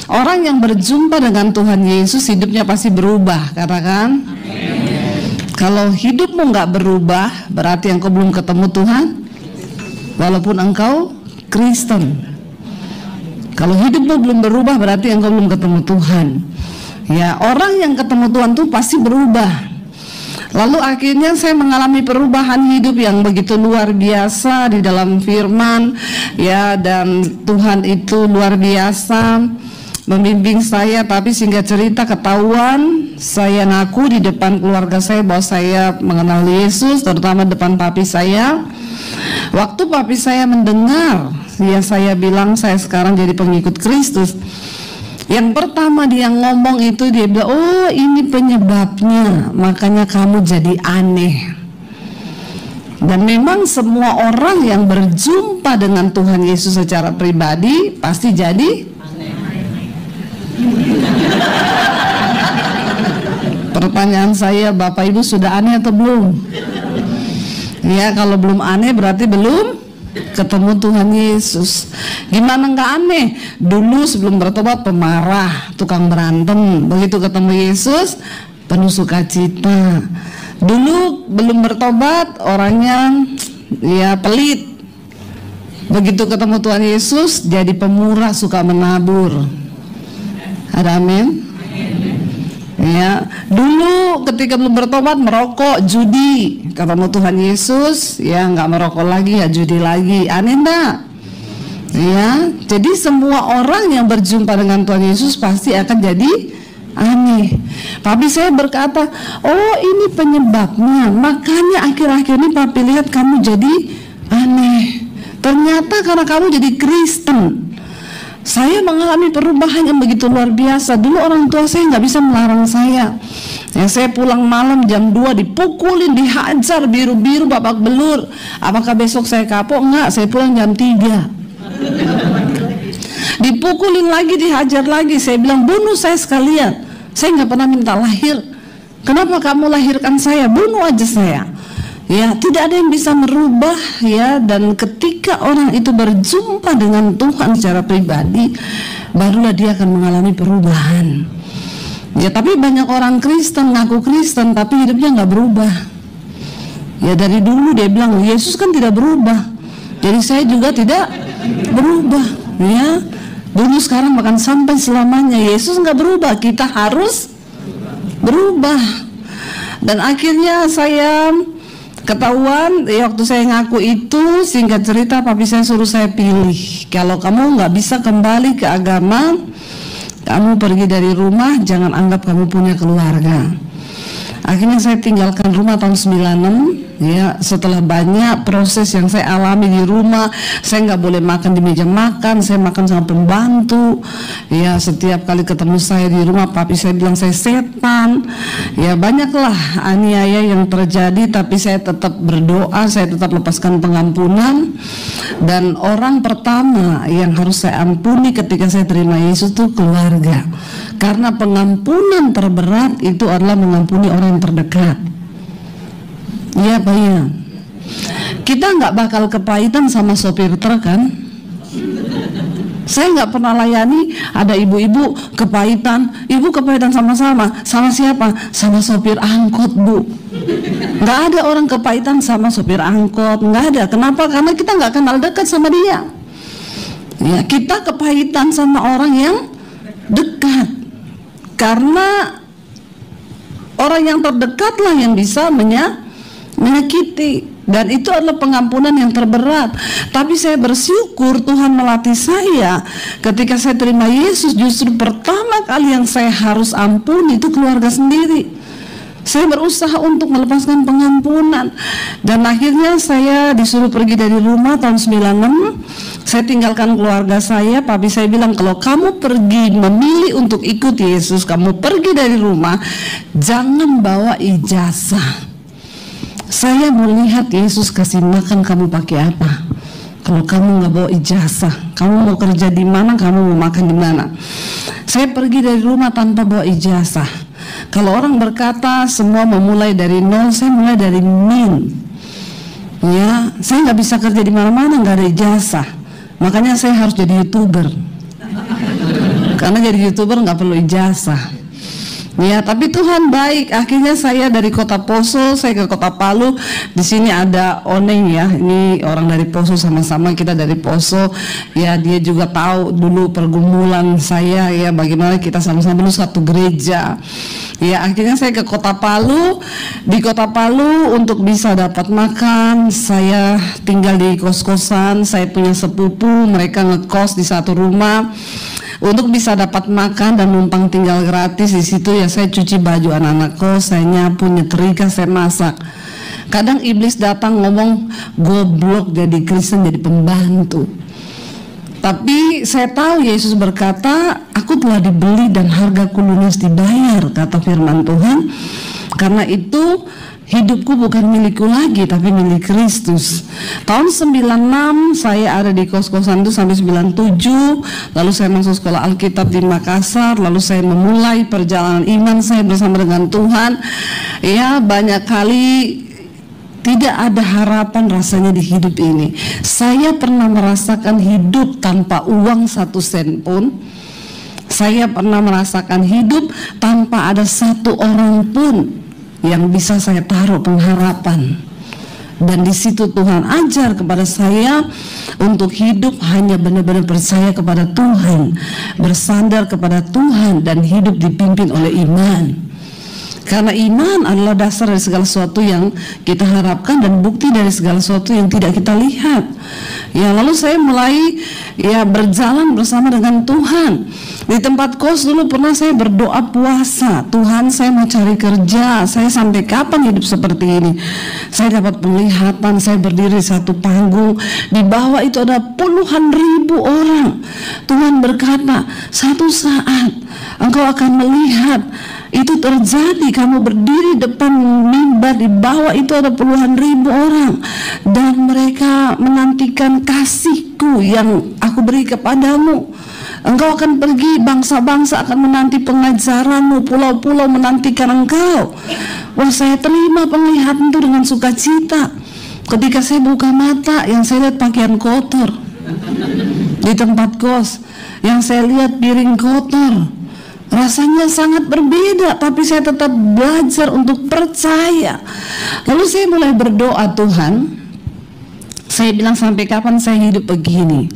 Orang yang berjumpa dengan Tuhan Yesus hidupnya pasti berubah, katakan. Kalau hidupmu nggak berubah, berarti engkau belum ketemu Tuhan, walaupun engkau Kristen. Kalau hidupmu belum berubah, berarti engkau belum ketemu Tuhan. Ya, orang yang ketemu Tuhan tuh pasti berubah. Lalu akhirnya saya mengalami perubahan hidup yang begitu luar biasa di dalam firman, ya, dan Tuhan itu luar biasa membimbing saya. Tapi singkat cerita ketahuan, saya ngaku di depan keluarga saya bahwa saya mengenal Yesus, terutama depan papi saya. Waktu papi saya mendengar, ya, saya bilang saya sekarang jadi pengikut Kristus. Yang pertama dia ngomong itu, dia bilang, oh ini penyebabnya, makanya kamu jadi aneh. Dan memang semua orang yang berjumpa dengan Tuhan Yesus secara pribadi pasti jadi aneh. Pertanyaan saya, Bapak Ibu sudah aneh atau belum? Ya, kalau belum aneh berarti belum ketemu Tuhan Yesus. Gimana nggak aneh? Dulu sebelum bertobat pemarah, tukang berantem. Begitu ketemu Yesus penuh sukacita. Dulu belum bertobat orangnya ya pelit. Begitu ketemu Tuhan Yesus jadi pemurah, suka menabur. Ada amin? Ya, dulu ketika belum bertobat merokok, judi. Ketemu Tuhan Yesus, ya nggak merokok lagi, ya judi lagi. Aneh enggak? Ya, jadi semua orang yang berjumpa dengan Tuhan Yesus pasti akan jadi aneh. Papi saya berkata, oh ini penyebabnya, makanya akhir-akhir ini papi lihat kamu jadi aneh. Ternyata karena kamu jadi Kristen. Saya mengalami perubahan yang begitu luar biasa. Dulu orang tua saya nggak bisa melarang saya. Ya, saya pulang malam jam 2 dipukulin, dihajar, biru-biru, babak belur. Apakah besok saya kapok? Enggak, saya pulang jam 3. Dipukulin lagi, dihajar lagi. Saya bilang, bunuh saya sekalian. Saya nggak pernah minta lahir. Kenapa kamu lahirkan saya? Bunuh aja saya. Ya, tidak ada yang bisa merubah, ya. Dan ketika orang itu berjumpa dengan Tuhan secara pribadi, barulah dia akan mengalami perubahan. Ya, tapi banyak orang Kristen ngaku Kristen tapi hidupnya nggak berubah. Ya, dari dulu dia bilang Yesus kan tidak berubah, jadi saya juga tidak berubah. Ya, dulu sekarang bahkan sampai selamanya Yesus nggak berubah, kita harus berubah. Dan akhirnya saya ketahuan, ya, waktu saya ngaku itu, singkat cerita papi saya suruh saya pilih. Kalau kamu nggak bisa kembali ke agama, kamu pergi dari rumah, jangan anggap kamu punya keluarga. Akhirnya saya tinggalkan rumah tahun 96. Ya, setelah banyak proses yang saya alami di rumah, saya nggak boleh makan di meja makan, saya makan sama pembantu. Ya, setiap kali ketemu saya di rumah, papi saya bilang saya setan. Ya, banyaklah aniaya yang terjadi, tapi saya tetap berdoa, saya tetap lepaskan pengampunan. Dan orang pertama yang harus saya ampuni ketika saya terima Yesus itu keluarga. Karena pengampunan terberat itu adalah mengampuni orang yang terdekat. Iya, Pak, ya. Kita nggak bakal kepahitan sama sopir truk, kan? Saya nggak pernah layani ada ibu-ibu kepahitan. Ibu kepahitan sama-sama. Sama siapa? Sama sopir angkot, Bu. Nggak ada orang kepahitan sama sopir angkot. Nggak ada. Kenapa? Karena kita nggak kenal dekat sama dia. Ya, kita kepahitan sama orang yang dekat. Karena orang yang terdekatlah yang bisa menyakiti, dan itu adalah pengampunan yang terberat. Tapi saya bersyukur Tuhan melatih saya. Ketika saya terima Yesus, justru pertama kali yang saya harus ampuni itu keluarga sendiri. Saya berusaha untuk melepaskan pengampunan, dan akhirnya saya disuruh pergi dari rumah tahun 96. Saya tinggalkan keluarga saya. Papi saya bilang, kalau kamu pergi memilih untuk ikut Yesus, kamu pergi dari rumah, jangan bawa ijazah. Saya mau lihat Yesus kasih makan kamu pakai apa. Kalau kamu nggak bawa ijazah, kamu mau kerja di mana, kamu mau makan di mana. Saya pergi dari rumah tanpa bawa ijazah. Kalau orang berkata semua memulai dari nol, saya mulai dari min. Ya, saya nggak bisa kerja di mana-mana, nggak ada ijazah. Makanya saya harus jadi YouTuber. Karena jadi YouTuber nggak perlu ijazah. Ya, tapi Tuhan baik. Akhirnya saya dari kota Poso, saya ke kota Palu. Di sini ada Oneng ya. Ini orang dari Poso, sama-sama kita dari Poso. Ya, dia juga tahu dulu pergumulan saya ya, bagaimana kita sama-sama dulu satu gereja. Ya, akhirnya saya ke kota Palu. Di kota Palu untuk bisa dapat makan, saya tinggal di kos-kosan. Saya punya sepupu, mereka ngekos di satu rumah. Untuk bisa dapat makan dan numpang tinggal gratis di situ ya, saya cuci baju anak-anak kos, saya nyapu, nyetrika, saya masak. Kadang iblis datang ngomong, goblok jadi Kristen, jadi pembantu. Tapi saya tahu Yesus berkata, aku telah dibeli dan hargaku lunas dibayar, kata firman Tuhan. Karena itu hidupku bukan milikku lagi, tapi milik Kristus. Tahun 96 saya ada di kos-kosan itu sampai 97. Lalu saya masuk sekolah Alkitab di Makassar. Lalu saya memulai perjalanan iman saya bersama dengan Tuhan. Ya, banyak kali tidak ada harapan rasanya di hidup ini. Saya pernah merasakan hidup tanpa uang 1 sen pun. Saya pernah merasakan hidup tanpa ada satu orang pun yang bisa saya taruh pengharapan. Dan di situ Tuhan ajar kepada saya untuk hidup hanya benar-benar percaya kepada Tuhan, bersandar kepada Tuhan, dan hidup dipimpin oleh iman. Karena iman adalah dasar dari segala sesuatu yang kita harapkan dan bukti dari segala sesuatu yang tidak kita lihat. Ya, lalu saya mulai ya berjalan bersama dengan Tuhan. Di tempat kos dulu pernah saya berdoa puasa, Tuhan saya mau cari kerja, saya sampai kapan hidup seperti ini? Saya dapat penglihatan, saya berdiri satu panggung, di bawah itu ada puluhan ribu orang. Tuhan berkata, satu saat engkau akan melihat itu terjadi, kamu berdiri depan mimbar, di bawah itu ada puluhan ribu orang, dan mereka menantikan kasihku yang aku beri kepadamu. Engkau akan pergi, bangsa-bangsa akan menanti pengajaranmu, pulau-pulau menantikan engkau. Wah, saya terima penglihatan itu dengan sukacita. Ketika saya buka mata, yang saya lihat pakaian kotor di tempat kos, yang saya lihat piring kotor. Rasanya sangat berbeda, tapi saya tetap belajar untuk percaya. Lalu saya mulai berdoa, Tuhan, saya bilang sampai kapan saya hidup begini?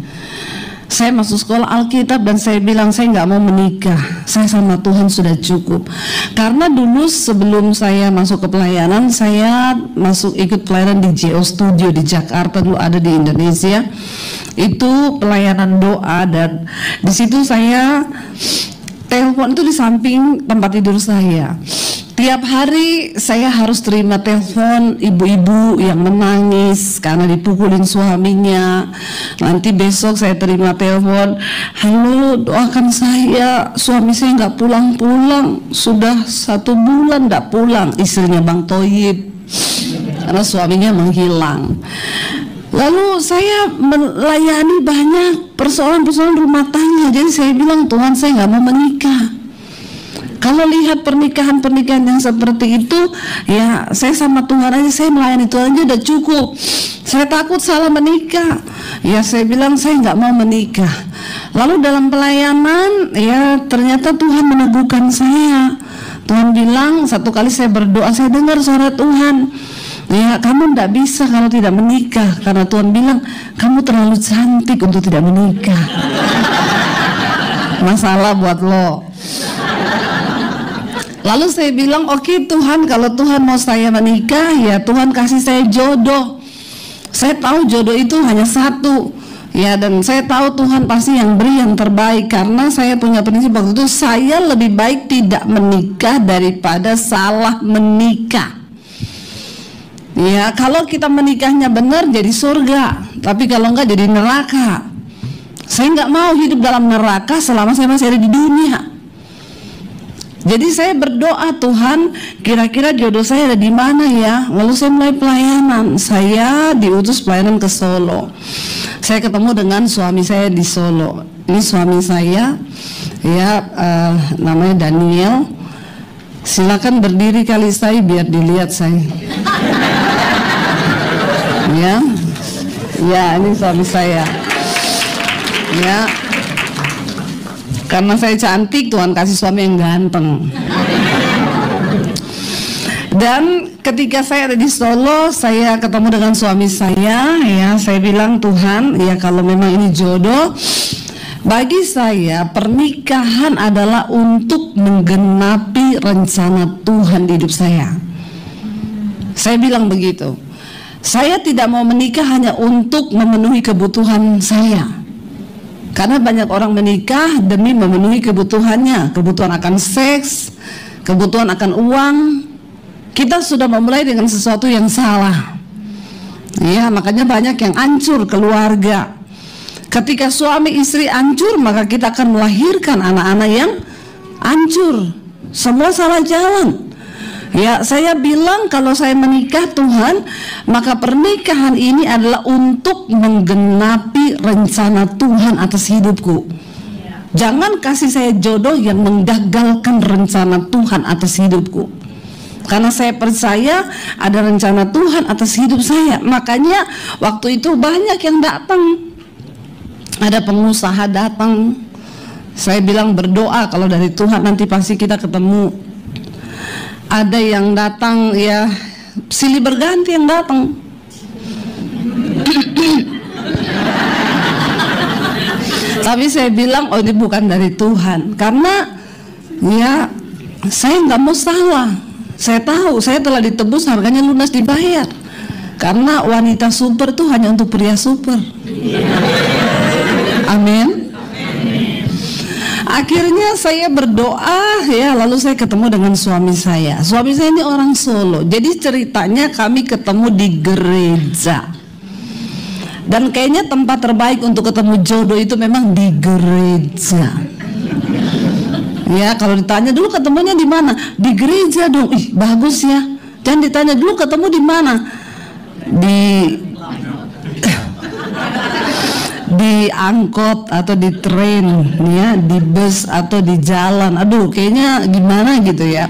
Saya masuk sekolah Alkitab dan saya bilang saya nggak mau menikah. Saya sama Tuhan sudah cukup. Karena dulu sebelum saya masuk ke pelayanan, saya masuk ikut pelayanan di JO Studio di Jakarta, dulu ada di Indonesia. Itu pelayanan doa, dan di situ saya telepon itu di samping tempat tidur saya. Tiap hari saya harus terima telepon ibu-ibu yang menangis karena dipukulin suaminya. Nanti besok saya terima telepon, halo doakan saya, suami saya nggak pulang-pulang, sudah 1 bulan nggak pulang, istrinya Bang Toyib, karena suaminya menghilang. Lalu saya melayani banyak persoalan-persoalan rumah tangga. Jadi saya bilang, Tuhan saya nggak mau menikah. Kalau lihat pernikahan-pernikahan yang seperti itu, ya saya sama Tuhan aja, saya melayani Tuhan aja udah cukup. Saya takut salah menikah. Ya saya bilang saya nggak mau menikah. Lalu dalam pelayanan, ya ternyata Tuhan meneguhkan saya. Tuhan bilang, satu kali saya berdoa, saya dengar suara Tuhan. Ya kamu tidak bisa kalau tidak menikah, karena Tuhan bilang kamu terlalu cantik untuk tidak menikah. Masalah buat lo. Lalu saya bilang, oke Tuhan, kalau Tuhan mau saya menikah, ya Tuhan kasih saya jodoh. Saya tahu jodoh itu hanya satu. Ya, dan saya tahu Tuhan pasti yang beri yang terbaik. Karena saya punya prinsip waktu itu, saya lebih baik tidak menikah daripada salah menikah. Ya, kalau kita menikahnya benar jadi surga, tapi kalau enggak jadi neraka. Saya enggak mau hidup dalam neraka selama saya masih ada di dunia. Jadi saya berdoa, Tuhan, kira-kira jodoh saya ada di mana ya? Lalu saya mulai pelayanan. Saya diutus pelayanan ke Solo. Saya ketemu dengan suami saya di Solo. Ini suami saya, ya namanya Daniel. Silakan berdiri kali saya biar dilihat saya. Ya, ya ini suami saya. Ya. Karena saya cantik, Tuhan kasih suami yang ganteng. Dan ketika saya ada di Solo, saya ketemu dengan suami saya, ya, saya bilang, Tuhan, ya kalau memang ini jodoh, bagi saya pernikahan adalah untuk menggenapi rencana Tuhan di hidup saya. Saya bilang begitu. Saya tidak mau menikah hanya untuk memenuhi kebutuhan saya. Karena banyak orang menikah demi memenuhi kebutuhannya, kebutuhan akan seks, kebutuhan akan uang. Kita sudah memulai dengan sesuatu yang salah. Ya, makanya banyak yang hancur keluarga. Ketika suami istri hancur, maka kita akan melahirkan anak-anak yang hancur. Semua salah jalan. Ya, saya bilang kalau saya menikah Tuhan, maka pernikahan ini adalah untuk menggenapi rencana Tuhan atas hidupku. Jangan kasih saya jodoh yang menggagalkan rencana Tuhan atas hidupku. Karena saya percaya ada rencana Tuhan atas hidup saya. Makanya waktu itu banyak yang datang. Ada pengusaha datang. Saya bilang berdoa, kalau dari Tuhan nanti pasti kita ketemu. Ada yang datang, ya silih berganti yang datang. Tapi saya bilang, oh ini bukan dari Tuhan. Karena ya saya nggak mau salah. Saya tahu saya telah ditebus, harganya lunas dibayar. Karena wanita super itu hanya untuk pria super. Amin. Akhirnya saya berdoa, ya, lalu saya ketemu dengan suami saya. Suami saya ini orang Solo. Jadi ceritanya kami ketemu di gereja. Dan kayaknya tempat terbaik untuk ketemu jodoh itu memang di gereja. Ya, kalau ditanya dulu ketemunya di mana? Di gereja dong. Ih, bagus ya. Jangan ditanya dulu ketemu di mana? Di angkot atau di tren, ya, di bus atau di jalan. Aduh, kayaknya gimana gitu ya.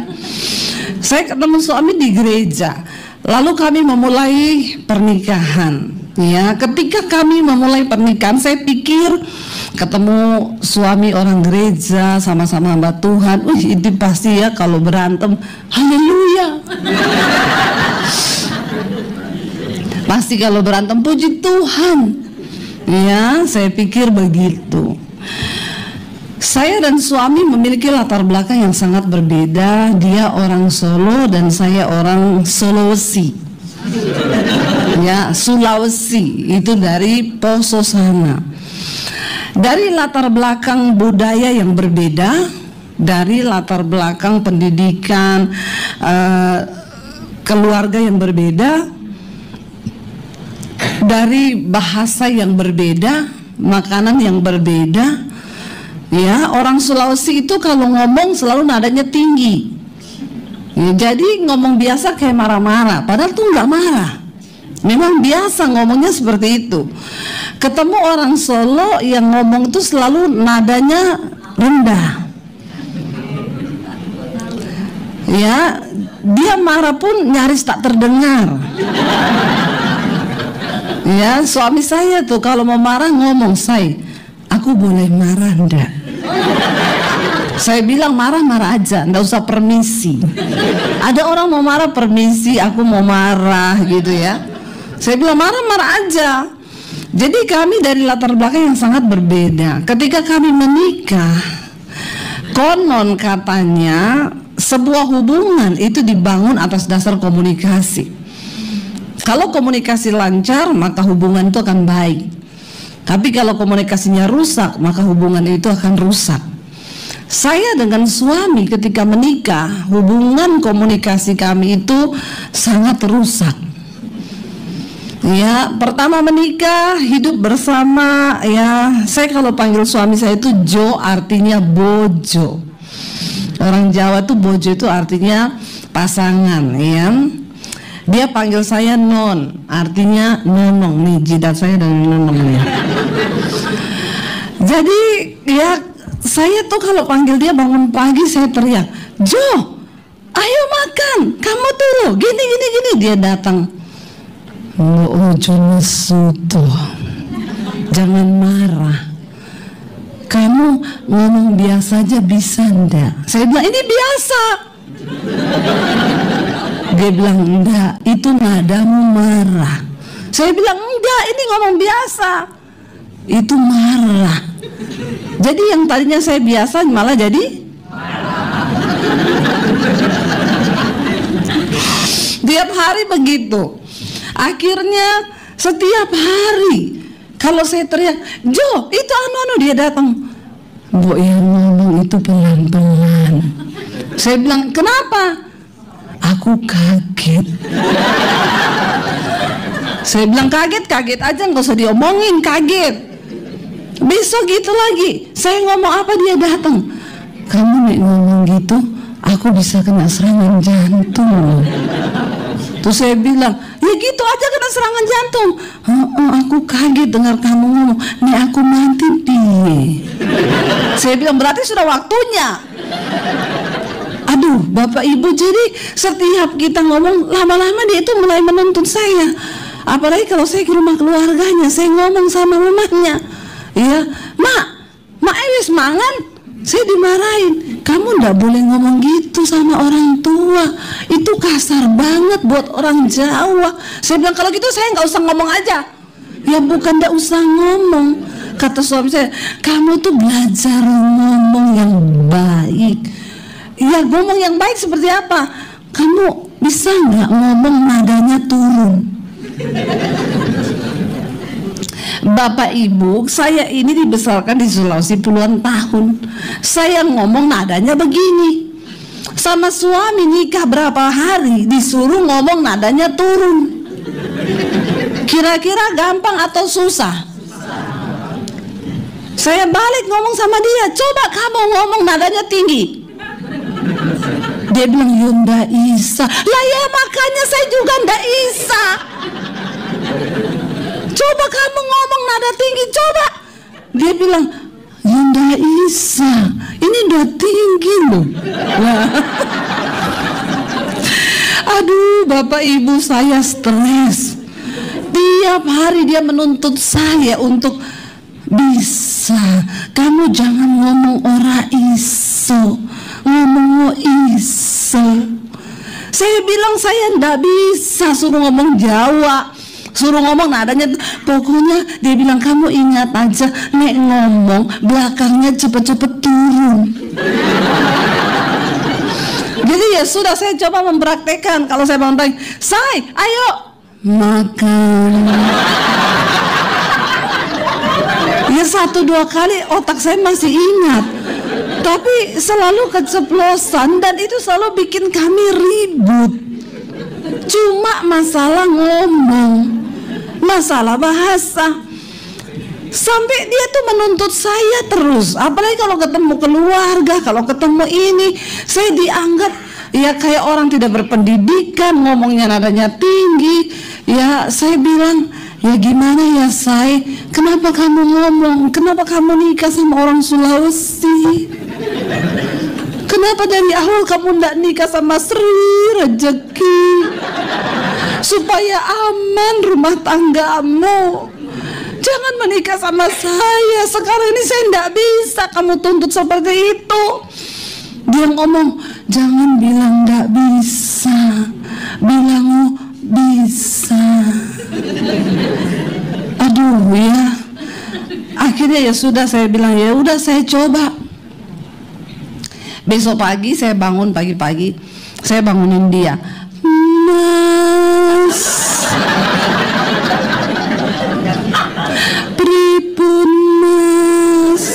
Saya ketemu suami di gereja. Lalu kami memulai pernikahan. Ya, ketika kami memulai pernikahan, saya pikir ketemu suami orang gereja, sama-sama hamba Tuhan. Ini pasti ya kalau berantem, haleluya. Pasti kalau berantem puji Tuhan. Ya, saya pikir begitu. Saya dan suami memiliki latar belakang yang sangat berbeda. Dia orang Solo dan saya orang Sulawesi. Ya, Sulawesi itu dari Poso sana. Dari latar belakang budaya yang berbeda, dari latar belakang pendidikan, keluarga yang berbeda, dari bahasa yang berbeda, makanan yang berbeda. Ya, orang Sulawesi itu kalau ngomong selalu nadanya tinggi. Ya, jadi ngomong biasa kayak marah-marah, padahal tuh nggak marah. Memang biasa ngomongnya seperti itu. Ketemu orang Solo yang ngomong tuh selalu nadanya rendah. Ya, dia marah pun nyaris tak terdengar. Ya, suami saya tuh kalau mau marah ngomong, "Say, aku boleh marah enggak?" Saya bilang marah-marah aja, enggak usah permisi. Ada orang mau marah permisi, aku mau marah gitu ya. Saya bilang marah-marah aja. Jadi kami dari latar belakang yang sangat berbeda. Ketika kami menikah, konon katanya sebuah hubungan itu dibangun atas dasar komunikasi. Kalau komunikasi lancar, maka hubungan itu akan baik. Tapi kalau komunikasinya rusak, maka hubungan itu akan rusak. Saya dengan suami ketika menikah, hubungan komunikasi kami itu sangat rusak. Ya, pertama menikah, hidup bersama, ya, saya kalau panggil suami saya itu Jo, artinya bojo. Orang Jawa tuh bojo itu artinya pasangan, ya. Dia panggil saya non, artinya nonong. Nih jidat saya dari nonong nih. Jadi ya saya tuh kalau panggil dia bangun pagi saya teriak, Jo, ayo makan, kamu dulu, gini. Dia datang, ojo nesu tuh, jangan marah. kamu ngomong biasa aja bisa enggak? Saya bilang ini biasa. Dia bilang enggak, itu nadamu marah. Saya bilang enggak, ini ngomong biasa. Itu marah. Jadi yang tadinya saya biasa malah jadi tiap hari begitu. Akhirnya setiap hari kalau saya teriak, Jo, itu anu dia datang. Bu, yang ngomong itu pelan-pelan. Saya bilang, kenapa? Aku kaget. Saya bilang kaget aja, nggak usah diomongin, kaget. Besok gitu lagi, saya ngomong apa dia datang. Kamu nih ngomong gitu, aku bisa kena serangan jantung. Terus saya bilang, ya gitu aja kena serangan jantung. Aku kaget dengar kamu ngomong, nih aku mati nih. Saya bilang berarti sudah waktunya. Aduh, Bapak Ibu, jadi setiap kita ngomong lama-lama dia itu mulai menuntut saya. Apalagi kalau saya ke rumah keluarganya, saya ngomong sama mamanya, ya, Mak Ewis mangan. Saya dimarahin, kamu ndak boleh ngomong gitu sama orang tua, itu kasar banget buat orang Jawa. Saya bilang kalau gitu saya nggak usah ngomong aja. Ya bukan ndak usah ngomong, kata suami saya, kamu tuh belajar ngomong yang baik. Ya ngomong yang baik seperti apa? Kamu bisa nggak ngomong nadanya turun? Bapak Ibu, saya ini dibesarkan di Sulawesi puluhan tahun. Saya ngomong nadanya begini. Sama suami nikah berapa hari disuruh ngomong nadanya turun. Kira-kira gampang atau susah? Saya balik ngomong sama dia, coba kamu ngomong nadanya tinggi. Dia bilang, Yunda Isa. Lah ya makanya saya juga ndak Isa. Coba kamu ngomong nada tinggi, coba. Dia bilang, Yunda Isa, ini udah tinggi loh. Nah. Aduh, Bapak Ibu, saya stres. Tiap hari dia menuntut saya untuk bisa. Kamu jangan ngomong ora iso, ngomong iso. Saya bilang saya ndak bisa suruh ngomong Jawa, suruh ngomong nadanya. Pokoknya dia bilang kamu ingat aja, nek ngomong belakangnya cepet-cepet turun. Jadi ya sudah, saya coba mempraktekkan. Kalau saya bangun pagi, Say, ayo makan. Ya 1-2 kali otak saya masih ingat, tapi selalu keceplosan dan itu selalu bikin kami ribut. Cuma masalah ngomong, masalah bahasa. Sampai dia tuh menuntut saya terus. Apalagi kalau ketemu keluarga, kalau ketemu ini, saya dianggap ya kayak orang tidak berpendidikan, ngomongnya nadanya tinggi. Ya saya bilang, ya gimana ya Say, kenapa kamu ngomong, kenapa kamu nikah sama orang Sulawesi? Kenapa dari awal kamu ndak nikah sama Sri Rezeki supaya aman rumah tanggamu? Jangan menikah sama saya. Sekarang ini saya ndak bisa kamu tuntut seperti itu. Dia ngomong, jangan bilang ndak bisa, bilang bisa. Aduh ya. Akhirnya ya sudah, saya bilang ya udah saya coba. Besok pagi saya bangun pagi-pagi, saya bangunin dia. Mas, pripun Mas,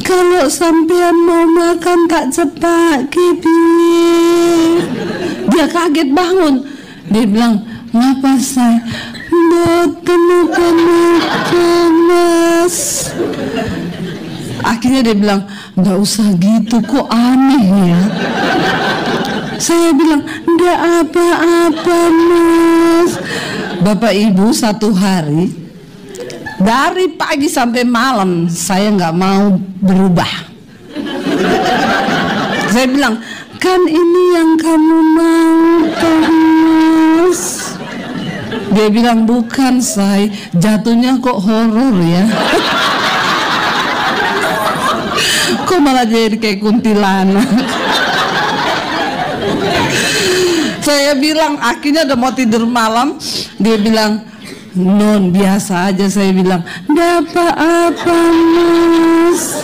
kalau sampean mau makan tak cepat piye? Dia kaget bangun. Dia bilang, ngapa Say? Mboten makan Mas. Akhirnya dia bilang, nggak usah gitu, kok aneh ya. Saya bilang, nggak apa-apa Mas. Bapak Ibu, 1 hari dari pagi sampai malam saya nggak mau berubah. Saya bilang, kan ini yang kamu mau Mas. Dia bilang, bukan Say, jatuhnya kok horor ya. Kok malah jadi kayak kuntilanak? Saya bilang, akhirnya udah mau tidur malam, dia bilang, "Non, biasa aja." Saya bilang, "Nggak apa-apa, Mas."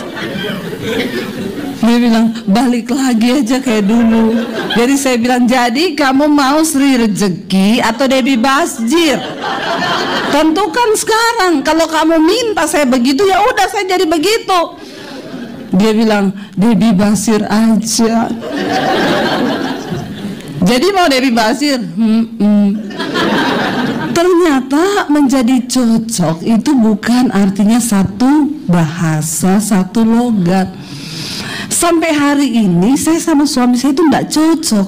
Dia bilang, "Balik lagi aja kayak dulu." Jadi saya bilang, "Jadi kamu mau Sri Rezeki atau Debbie Basjir? Tentukan sekarang. Kalau kamu minta saya begitu, ya udah saya jadi begitu." Dia bilang, "Debbie Basjir aja." Jadi mau Debbie Basjir? Ternyata menjadi cocok itu bukan artinya satu bahasa, satu logat. Sampai hari ini saya sama suami saya itu tidak cocok.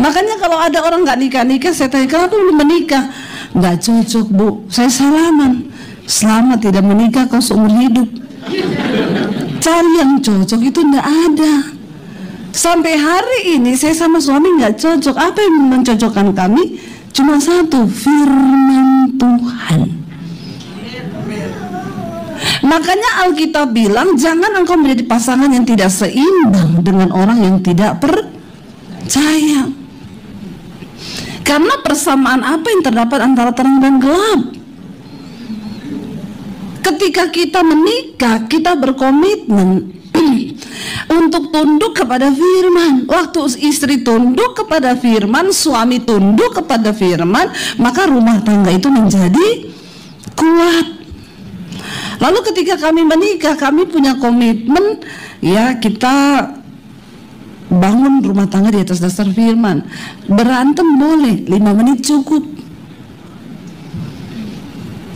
Makanya kalau ada orang nggak nikah-nikah, saya tanya, "Kenapa belum menikah?" "Nggak cocok, Bu. Saya salaman. Selama tidak menikah kau seumur hidup." Cari yang cocok itu tidak ada. Sampai hari ini saya sama suami nggak cocok. Apa yang mencocokkan kami? Cuma satu, firman Tuhan. Makanya Alkitab bilang, jangan engkau menjadi pasangan yang tidak seimbang dengan orang yang tidak percaya. Karena persamaan apa yang terdapat antara terang dan gelap? Ketika kita menikah, kita berkomitmen untuk tunduk kepada firman. Waktu istri tunduk kepada firman, suami tunduk kepada firman, maka rumah tangga itu menjadi kuat. Lalu ketika kami menikah, kami punya komitmen, ya kita bangun rumah tangga di atas dasar firman. Berantem boleh, 5 menit cukup.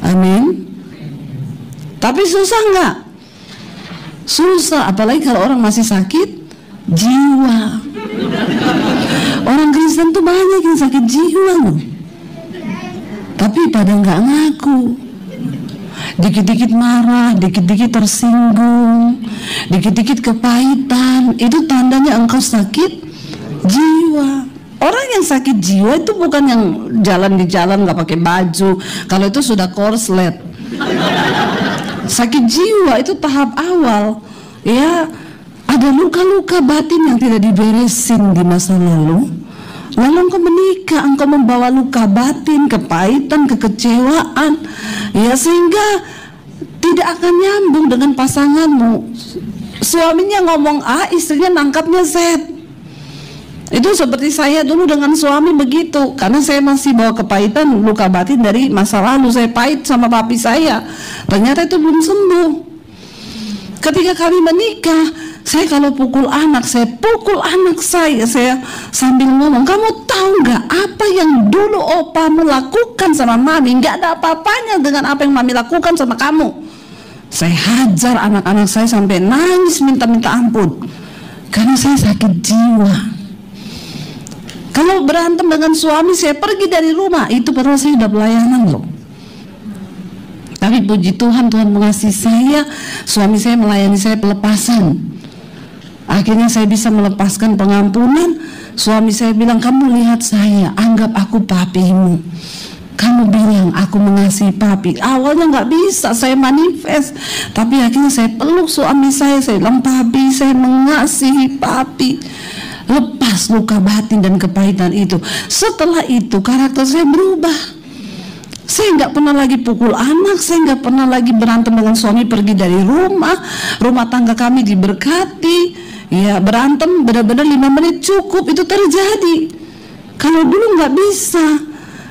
Amin. Tapi susah nggak? Susah, apalagi kalau orang masih sakit jiwa. Orang Kristen tuh banyak yang sakit jiwa loh, tapi pada nggak ngaku. Dikit-dikit marah, dikit-dikit tersinggung, dikit-dikit kepahitan, itu tandanya engkau sakit jiwa. Orang yang sakit jiwa itu bukan yang jalan di jalan nggak pakai baju, kalau itu sudah korslet. Sakit jiwa itu tahap awal, ya. Ada luka-luka batin yang tidak diberesin di masa lalu. Lalu engkau menikah, engkau membawa luka batin, kepahitan, kekecewaan, ya, sehingga tidak akan nyambung dengan pasanganmu. Suaminya ngomong A, istrinya nangkapnya Z. Itu seperti saya dulu dengan suami begitu, karena saya masih bawa kepahitan, luka batin dari masa lalu. Saya pahit sama papi saya, ternyata itu belum sembuh. Ketika kami menikah, saya kalau pukul anak, saya pukul anak saya sambil ngomong, "Kamu tahu nggak apa yang dulu opa melakukan sama mami? Nggak ada apa-apanya dengan apa yang mami lakukan sama kamu." Saya hajar anak-anak saya sampai nangis minta-minta ampun, karena saya sakit jiwa. Kalau berantem dengan suami, saya pergi dari rumah. Itu padahal saya sudah pelayanan loh. Tapi puji Tuhan, Tuhan mengasihi saya. Suami saya melayani saya pelepasan. Akhirnya saya bisa melepaskan pengampunan. Suami saya bilang, "Kamu lihat saya, anggap aku papimu. Kamu bilang aku mengasihi papi." Awalnya nggak bisa saya manifest, tapi akhirnya saya peluk suami saya bilang, "Papi, saya mengasihi papi." Lepas luka batin dan kepahitan itu. Setelah itu karakter saya berubah. Saya nggak pernah lagi pukul anak, saya nggak pernah lagi berantem dengan suami, pergi dari rumah. Rumah tangga kami diberkati. Ya, berantem benar-benar 5 menit cukup, itu terjadi. Kalau dulu nggak bisa.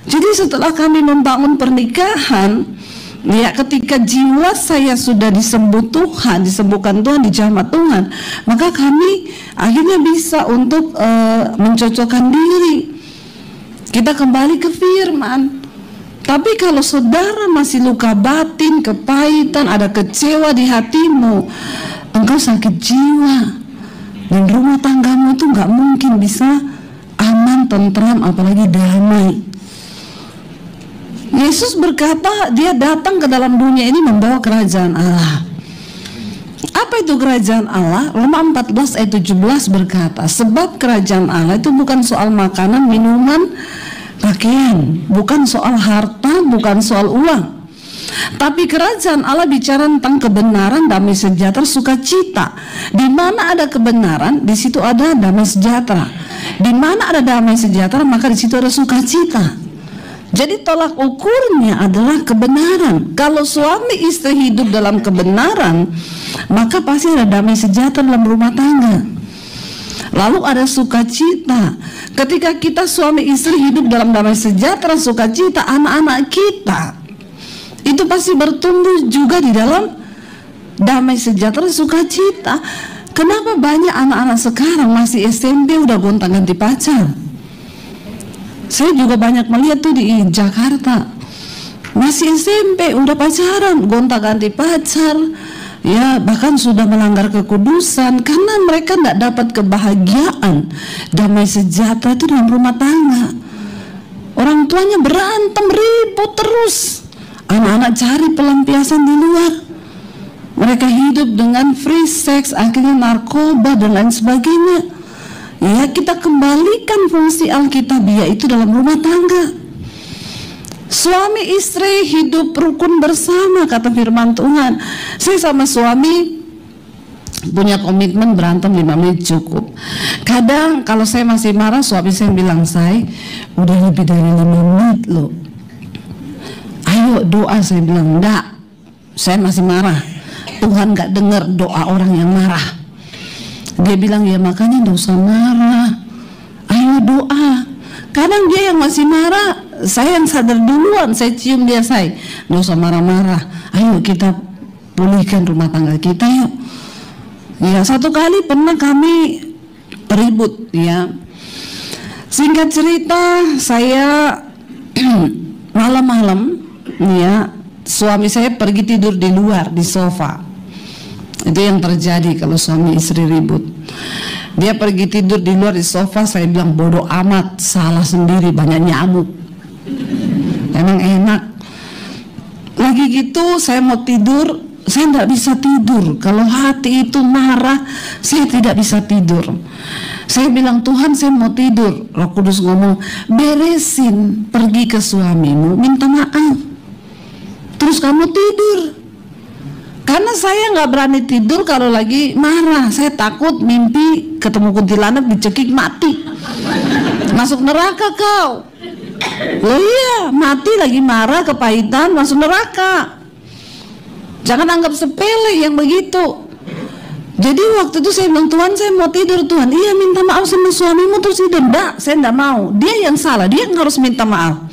Jadi setelah kami membangun pernikahan, ya, ketika jiwa saya sudah disembuhkan Tuhan, dijamah Tuhan, maka kami akhirnya bisa untuk mencocokkan diri. Kita kembali ke firman. Tapi kalau saudara masih luka batin, kepahitan, ada kecewa di hatimu, engkau sakit jiwa, dan rumah tanggamu itu nggak mungkin bisa aman, tentram, apalagi damai. Yesus berkata, dia datang ke dalam dunia ini membawa kerajaan Allah. Apa itu kerajaan Allah? Roma 14 ayat 17 berkata, sebab kerajaan Allah itu bukan soal makanan, minuman, pakaian, bukan soal harta, bukan soal uang, Tapi kerajaan Allah bicara tentang kebenaran, damai sejahtera, sukacita. Di mana ada kebenaran, di situ ada damai sejahtera. Di mana ada damai sejahtera, maka di situ ada sukacita. Jadi tolak ukurnya adalah kebenaran. Kalau suami istri hidup dalam kebenaran, maka pasti ada damai sejahtera dalam rumah tangga. Lalu ada sukacita. Ketika kita suami istri hidup dalam damai sejahtera, sukacita, anak-anak kita itu pasti bertumbuh juga di dalam damai sejahtera, sukacita. Kenapa banyak anak-anak sekarang masih SMP udah gonta-ganti pacar? Saya juga banyak melihat tuh di Jakarta, masih SMP udah pacaran, gonta-ganti pacar, ya bahkan sudah melanggar kekudusan karena mereka tidak dapat kebahagiaan, damai sejahtera itu dalam rumah tangga. Orang tuanya berantem, ribut terus. Anak-anak cari pelampiasan di luar. Mereka hidup dengan free sex, akhirnya narkoba dan lain sebagainya. Ya, kita kembalikan fungsi Alkitabiah itu dalam rumah tangga. Suami istri hidup rukun bersama, kata firman Tuhan. Saya sama suami punya komitmen berantem 5 menit cukup. Kadang kalau saya masih marah, suami saya bilang, "Say, udah lebih dari 5 menit loh. Ayo doa." Saya bilang, "Enggak, saya masih marah. Tuhan gak dengar doa orang yang marah." Dia bilang, "Ya makanya gak usah marah, ayo doa." Kadang dia yang masih marah, saya yang sadar duluan, saya cium dia, "Say, gak usah marah-marah, ayo kita pulihkan rumah tangga kita yuk." Ya, satu kali pernah kami ribut, ya. Singkat cerita, saya malam-malam, ya, suami saya pergi tidur di luar di sofa. Itu yang terjadi kalau suami istri ribut. Dia pergi tidur di luar di sofa, saya bilang, "Bodoh amat, salah sendiri, banyak nyamuk. Emang enak." Lagi gitu saya mau tidur, saya tidak bisa tidur. Kalau hati itu marah, saya tidak bisa tidur. Saya bilang, "Tuhan, saya mau tidur." Roh Kudus ngomong, "Beresin, pergi ke suamimu, minta maaf, terus kamu tidur." Karena saya nggak berani tidur kalau lagi marah. Saya takut mimpi ketemu kuntilanak, dicekik, mati. Masuk neraka kau. Oh iya, mati lagi marah, kepahitan, masuk neraka. Jangan anggap sepele yang begitu. Jadi waktu itu saya bilang, "Tuhan, saya mau tidur." "Tuhan, iya, minta maaf sama suamimu terus tidur." "Enggak, saya enggak mau. Dia yang salah, dia yang harus minta maaf."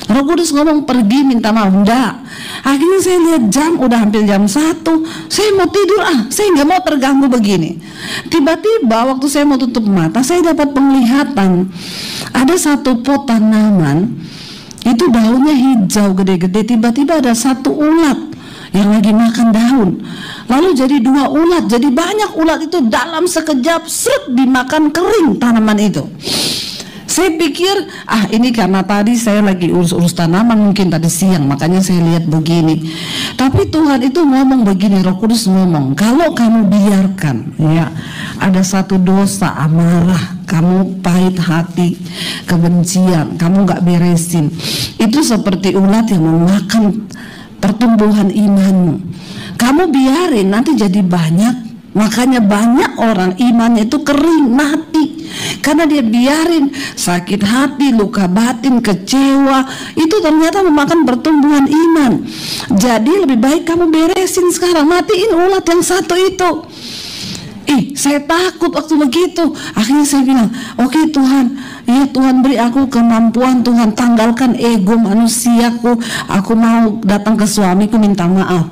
Roh Kudus ngomong, "Pergi minta maaf." "Enggak." Akhirnya saya lihat jam, udah hampir jam 1. Saya mau tidur, saya nggak mau terganggu begini. Tiba-tiba waktu saya mau tutup mata, saya dapat penglihatan. Ada satu pot tanaman, itu daunnya hijau gede-gede. Tiba-tiba ada satu ulat yang lagi makan daun. Lalu jadi 2 ulat, jadi banyak ulat itu dalam sekejap seret dimakan kering tanaman itu. Saya pikir, ini karena tadi saya lagi urus-urus tanaman, mungkin tadi siang, makanya saya lihat begini. Tapi Tuhan itu ngomong begini, Roh Kudus ngomong, kalau kamu biarkan, ya, ada satu dosa, amarah, kamu pahit hati, kebencian, kamu gak beresin, itu seperti ulat yang memakan pertumbuhan imanmu. Kamu biarin, nanti jadi banyak. Makanya banyak orang imannya itu kering, mati, karena dia biarin sakit hati, luka batin, kecewa, itu ternyata memakan pertumbuhan iman. Jadi lebih baik kamu beresin sekarang, matiin ulat yang satu itu. Saya takut waktu begitu. Akhirnya saya bilang, "Oke Tuhan, ya Tuhan beri aku kemampuan, Tuhan tanggalkan ego manusiaku, aku mau datang ke suamiku minta maaf."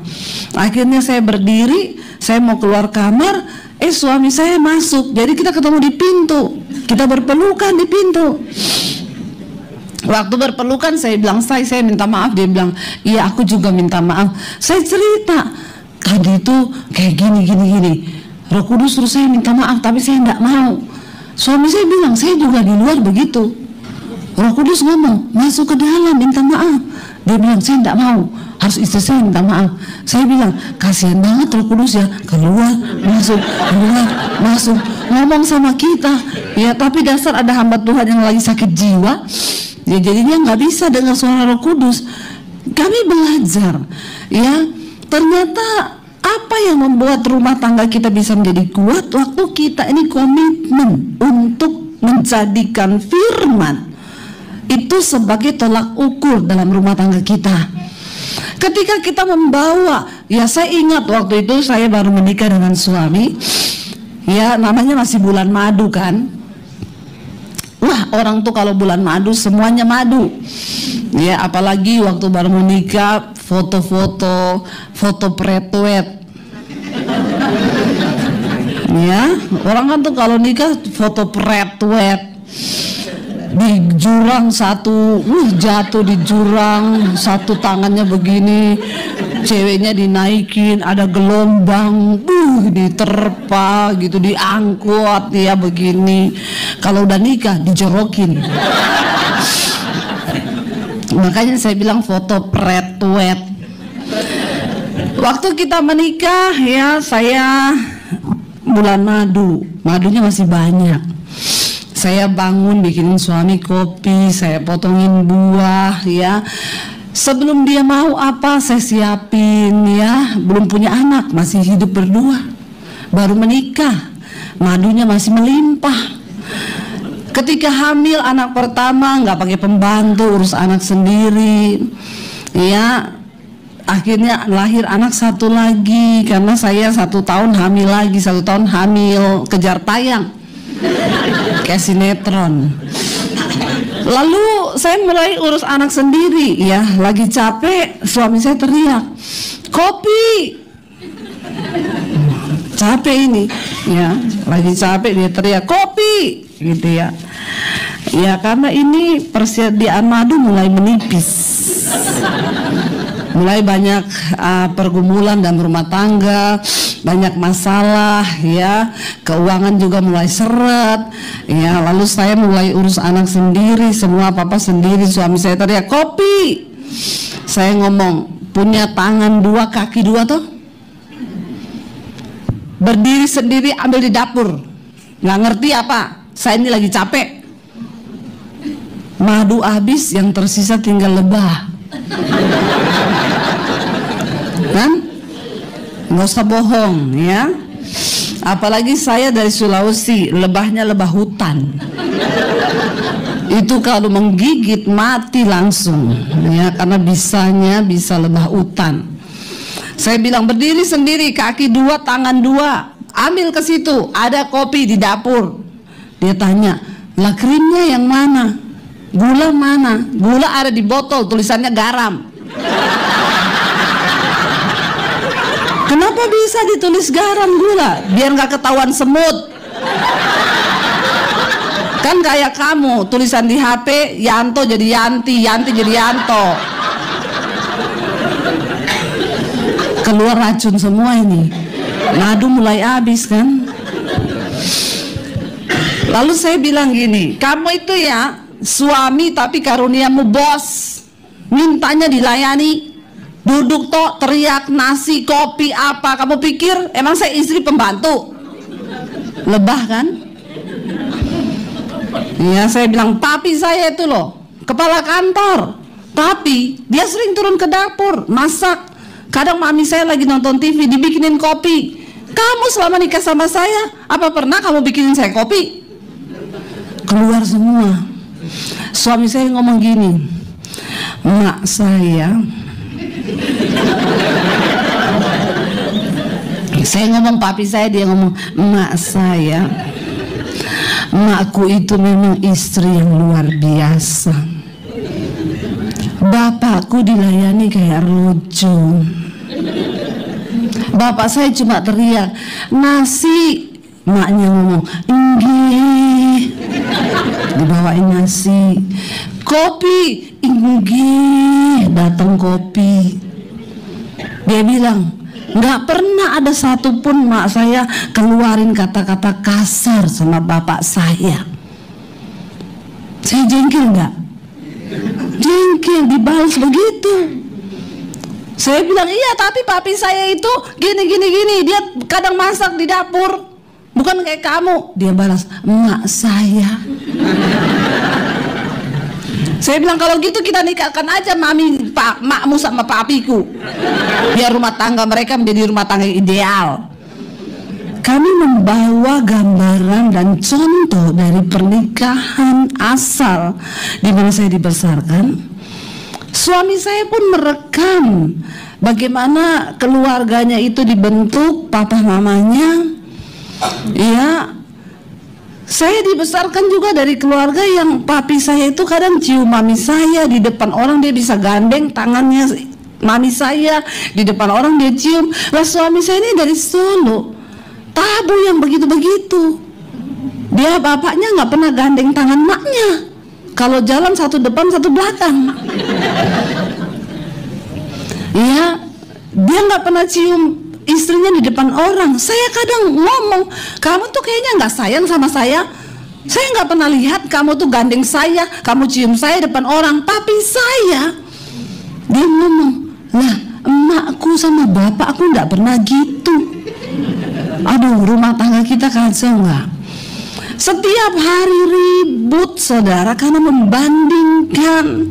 Akhirnya saya berdiri, saya mau keluar kamar, suami saya masuk. Jadi kita ketemu di pintu, kita berpelukan di pintu. Waktu berpelukan saya bilang, saya minta maaf." Dia bilang, "Iya, aku juga minta maaf." Saya cerita, "Tadi itu kayak gini. Roh Kudus suruh saya minta maaf, tapi saya tidak mau." Suami saya bilang, "Saya juga di luar begitu." Roh Kudus ngomong, "Masuk ke dalam minta maaf." Dia bilang, "Saya tidak mau, harus istri saya minta maaf." Saya bilang, "Kasihan banget Roh Kudus ya, keluar masuk ngomong sama kita." Ya, tapi dasar ada hamba Tuhan yang lagi sakit jiwa, ya jadinya nggak bisa dengar suara Roh Kudus. kami belajar, ya, ternyata apa yang membuat rumah tangga kita bisa menjadi kuat waktu kita ini komitmen untuk menjadikan firman itu sebagai tolak ukur dalam rumah tangga kita. Ketika kita membawa, ya saya ingat waktu itu saya baru menikah dengan suami, ya namanya masih bulan madu kan. Wah, orang tuh kalau bulan madu semuanya madu. Ya, apalagi waktu baru menikah, foto-foto, foto pretwet. Ya, orang kan tuh kalau nikah foto pretwet. Di jurang satu, jatuh di jurang, satu tangannya begini, ceweknya dinaikin, ada gelombang, diterpa gitu, diangkut ya begini. Kalau udah nikah dijorokin. Makanya saya bilang foto pretwet. Waktu kita menikah, ya saya bulan madu, madunya masih banyak. Saya bangun bikinin suami kopi, saya potongin buah, ya. Sebelum dia mau apa saya siapin, ya. Belum punya anak, masih hidup berdua, baru menikah, madunya masih melimpah. Ketika hamil anak pertama nggak pakai pembantu, urus anak sendiri, ya. Akhirnya lahir anak satu lagi karena saya 1 tahun hamil lagi, 1 tahun hamil kejar tayang. Kayak sinetron. Lalu saya mulai urus anak sendiri, ya. Lagi capek, suami saya teriak, "Kopi!" Capek ini, ya. Lagi capek dia teriak, "Kopi!" gitu ya. Ya karena ini persediaan madu mulai menipis. Mulai banyak pergumulan dalam rumah tangga, banyak masalah, ya, keuangan juga mulai seret, ya. Lalu saya mulai urus anak sendiri, semua apa-apa sendiri. Suami saya teriak, "Kopi!" Saya ngomong, punya tangan 2, kaki 2 tuh, berdiri sendiri ambil di dapur, nggak ngerti apa, saya ini lagi capek. Madu habis, yang tersisa tinggal lebah. Kan? Nggak usah bohong, ya. Apalagi saya dari Sulawesi, lebahnya lebah hutan. Itu kalau menggigit mati langsung, ya, karena bisa lebah hutan. Saya bilang berdiri sendiri, kaki 2, tangan 2, ambil ke situ, ada kopi di dapur. Dia tanya, "Lah krimnya yang mana? Gula mana?" "Gula ada di botol, tulisannya garam." Kenapa bisa ditulis garam gula? Biar nggak ketahuan semut. Kan kayak kamu, tulisan di HP Yanto jadi Yanti, Yanti jadi Yanto. Keluar racun semua ini. Madu mulai habis kan. Lalu saya bilang gini, "Kamu itu ya suami tapi karuniamu bos, mintanya dilayani. Duduk toh teriak nasi, kopi apa, kamu pikir emang saya istri pembantu?" Lebah kan? Ya saya bilang, "Papi saya itu loh kepala kantor, tapi dia sering turun ke dapur masak. Kadang mami saya lagi nonton TV dibikinin kopi. Kamu selama nikah sama saya, apa pernah kamu bikinin saya kopi?" Keluar semua. Suami saya ngomong gini, "Mak saya," saya ngomong papi saya, dia ngomong emak saya, "Emakku itu memang istri yang luar biasa. Bapakku dilayani kayak rojo. Bapak saya cuma teriak, 'Nasi.' Emaknya ngomong, 'Inggih.' Dibawain nasi. 'Kopi.' 'Inggih.' Datang kopi. Dia bilang, nggak pernah ada satupun mak saya keluarin kata-kata kasar sama bapak saya. Saya jengkel nggak? Jengkel, dibalas begitu. Saya bilang, "Iya tapi papi saya itu gini, dia kadang masak di dapur, bukan kayak kamu." Dia balas, "Emak saya." Saya bilang kalau gitu kita nikahkan aja makmu sama papiku, biar rumah tangga mereka menjadi rumah tangga ideal. Kami membawa gambaran dan contoh dari pernikahan asal di mana saya dibesarkan. Suami saya pun merekam bagaimana keluarganya itu dibentuk, papa mamanya. Ya, saya dibesarkan juga dari keluarga yang papi saya itu kadang cium mami saya di depan orang, dia bisa gandeng tangannya mami saya di depan orang dia cium. Lah suami saya ini dari Solo, tabu yang begitu-begitu. Dia bapaknya nggak pernah gandeng tangan maknya. Kalau jalan satu depan satu belakang. Ya, dia nggak pernah cium istrinya di depan orang. Saya kadang ngomong, kamu tuh kayaknya nggak sayang sama saya. Saya nggak pernah lihat kamu tuh gandeng saya, kamu cium saya depan orang. Tapi saya, dia ngomong, lah emakku sama bapakku nggak pernah gitu. Aduh, rumah tangga kita kacau nggak? Setiap hari ribut saudara karena membandingkan.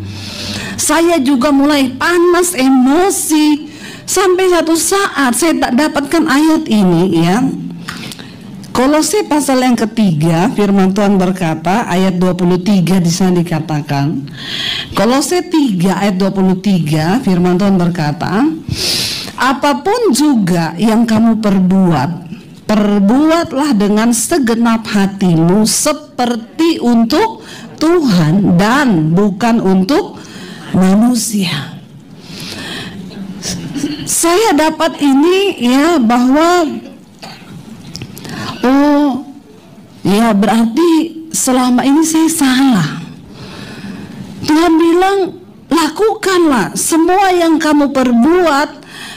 Saya juga mulai panas emosi. Sampai satu saat saya tak dapatkan ayat ini ya. Kolose pasal yang ketiga, firman Tuhan berkata ayat 23 di sana dikatakan. Kolose 3 ayat 23 firman Tuhan berkata, apapun juga yang kamu perbuat, perbuatlah dengan segenap hatimu seperti untuk Tuhan dan bukan untuk manusia. Saya dapat ini ya, bahwa oh ya berarti selama ini saya salah. Tuhan bilang lakukanlah semua yang kamu perbuat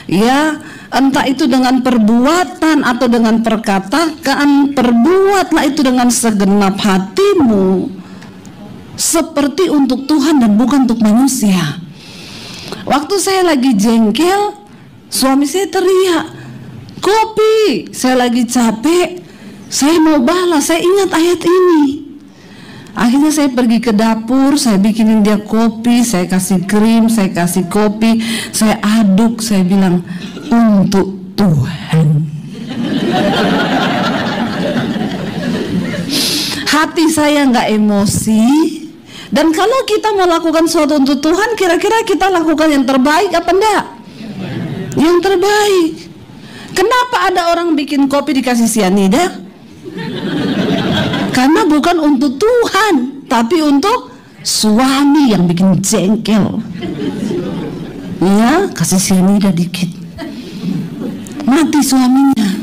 ya, entah itu dengan perbuatan atau dengan perkataan, perbuatlah itu dengan segenap hatimu seperti untuk Tuhan dan bukan untuk manusia. Waktu saya lagi jengkel, suami saya teriak, kopi. Saya lagi capek, saya mau balas, saya ingat ayat ini. Akhirnya saya pergi ke dapur, saya bikinin dia kopi, saya kasih krim, saya kasih kopi, saya aduk, saya bilang untuk Tuhan. Hati saya nggak emosi. Dan kalau kita melakukan sesuatu untuk Tuhan, kira-kira kita lakukan yang terbaik apa enggak? Yang terbaik. Kenapa ada orang bikin kopi dikasih sianida? Karena bukan untuk Tuhan, tapi untuk suami yang bikin jengkel. Ya, kasih sianida dikit, mati suaminya.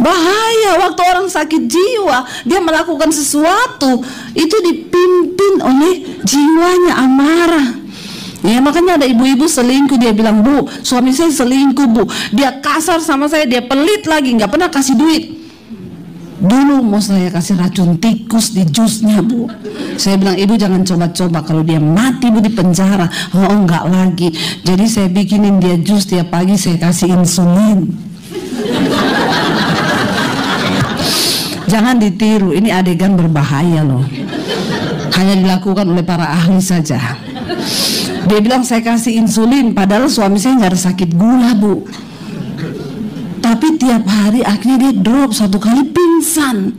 Bahaya waktu orang sakit jiwa, dia melakukan sesuatu itu dipimpin oleh jiwanya amarah. Ya, makanya ada ibu-ibu selingkuh, dia bilang, bu, suami saya selingkuh bu, dia kasar sama saya, dia pelit lagi, nggak pernah kasih duit. Dulu mau saya kasih racun tikus di jusnya bu. Saya bilang, ibu jangan coba-coba, kalau dia mati bu di penjara. Oh enggak lagi. Jadi saya bikinin dia jus tiap pagi, saya kasih insulin. Jangan ditiru, ini adegan berbahaya loh. Hanya dilakukan oleh para ahli saja. Dia bilang saya kasih insulin, padahal suami saya nggak ada sakit gula bu. Tapi tiap hari akhirnya dia drop, satu kali pingsan.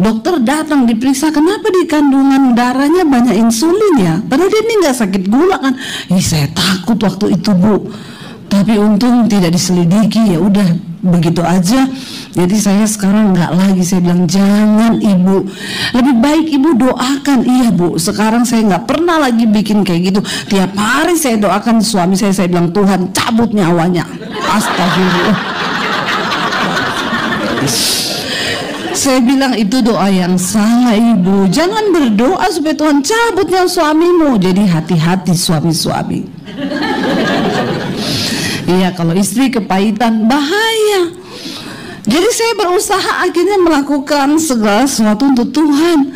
Dokter datang diperiksa, kenapa di kandungan darahnya banyak insulin ya? Padahal dia ini nggak sakit gula kan? Saya takut waktu itu bu. Tapi untung tidak diselidiki, ya udah begitu aja. Jadi saya sekarang nggak lagi, saya bilang jangan ibu, lebih baik ibu doakan. Iya bu, sekarang saya nggak pernah lagi bikin kayak gitu. Tiap hari saya doakan suami saya bilang Tuhan cabut nyawanya. Astagfirullah. Saya bilang itu doa yang salah ibu. Jangan berdoa supaya Tuhan cabut nyawa suamimu. Jadi hati-hati suami-suami. Iya, kalau istri kepahitan bahaya. Jadi saya berusaha akhirnya melakukan segala sesuatu untuk Tuhan.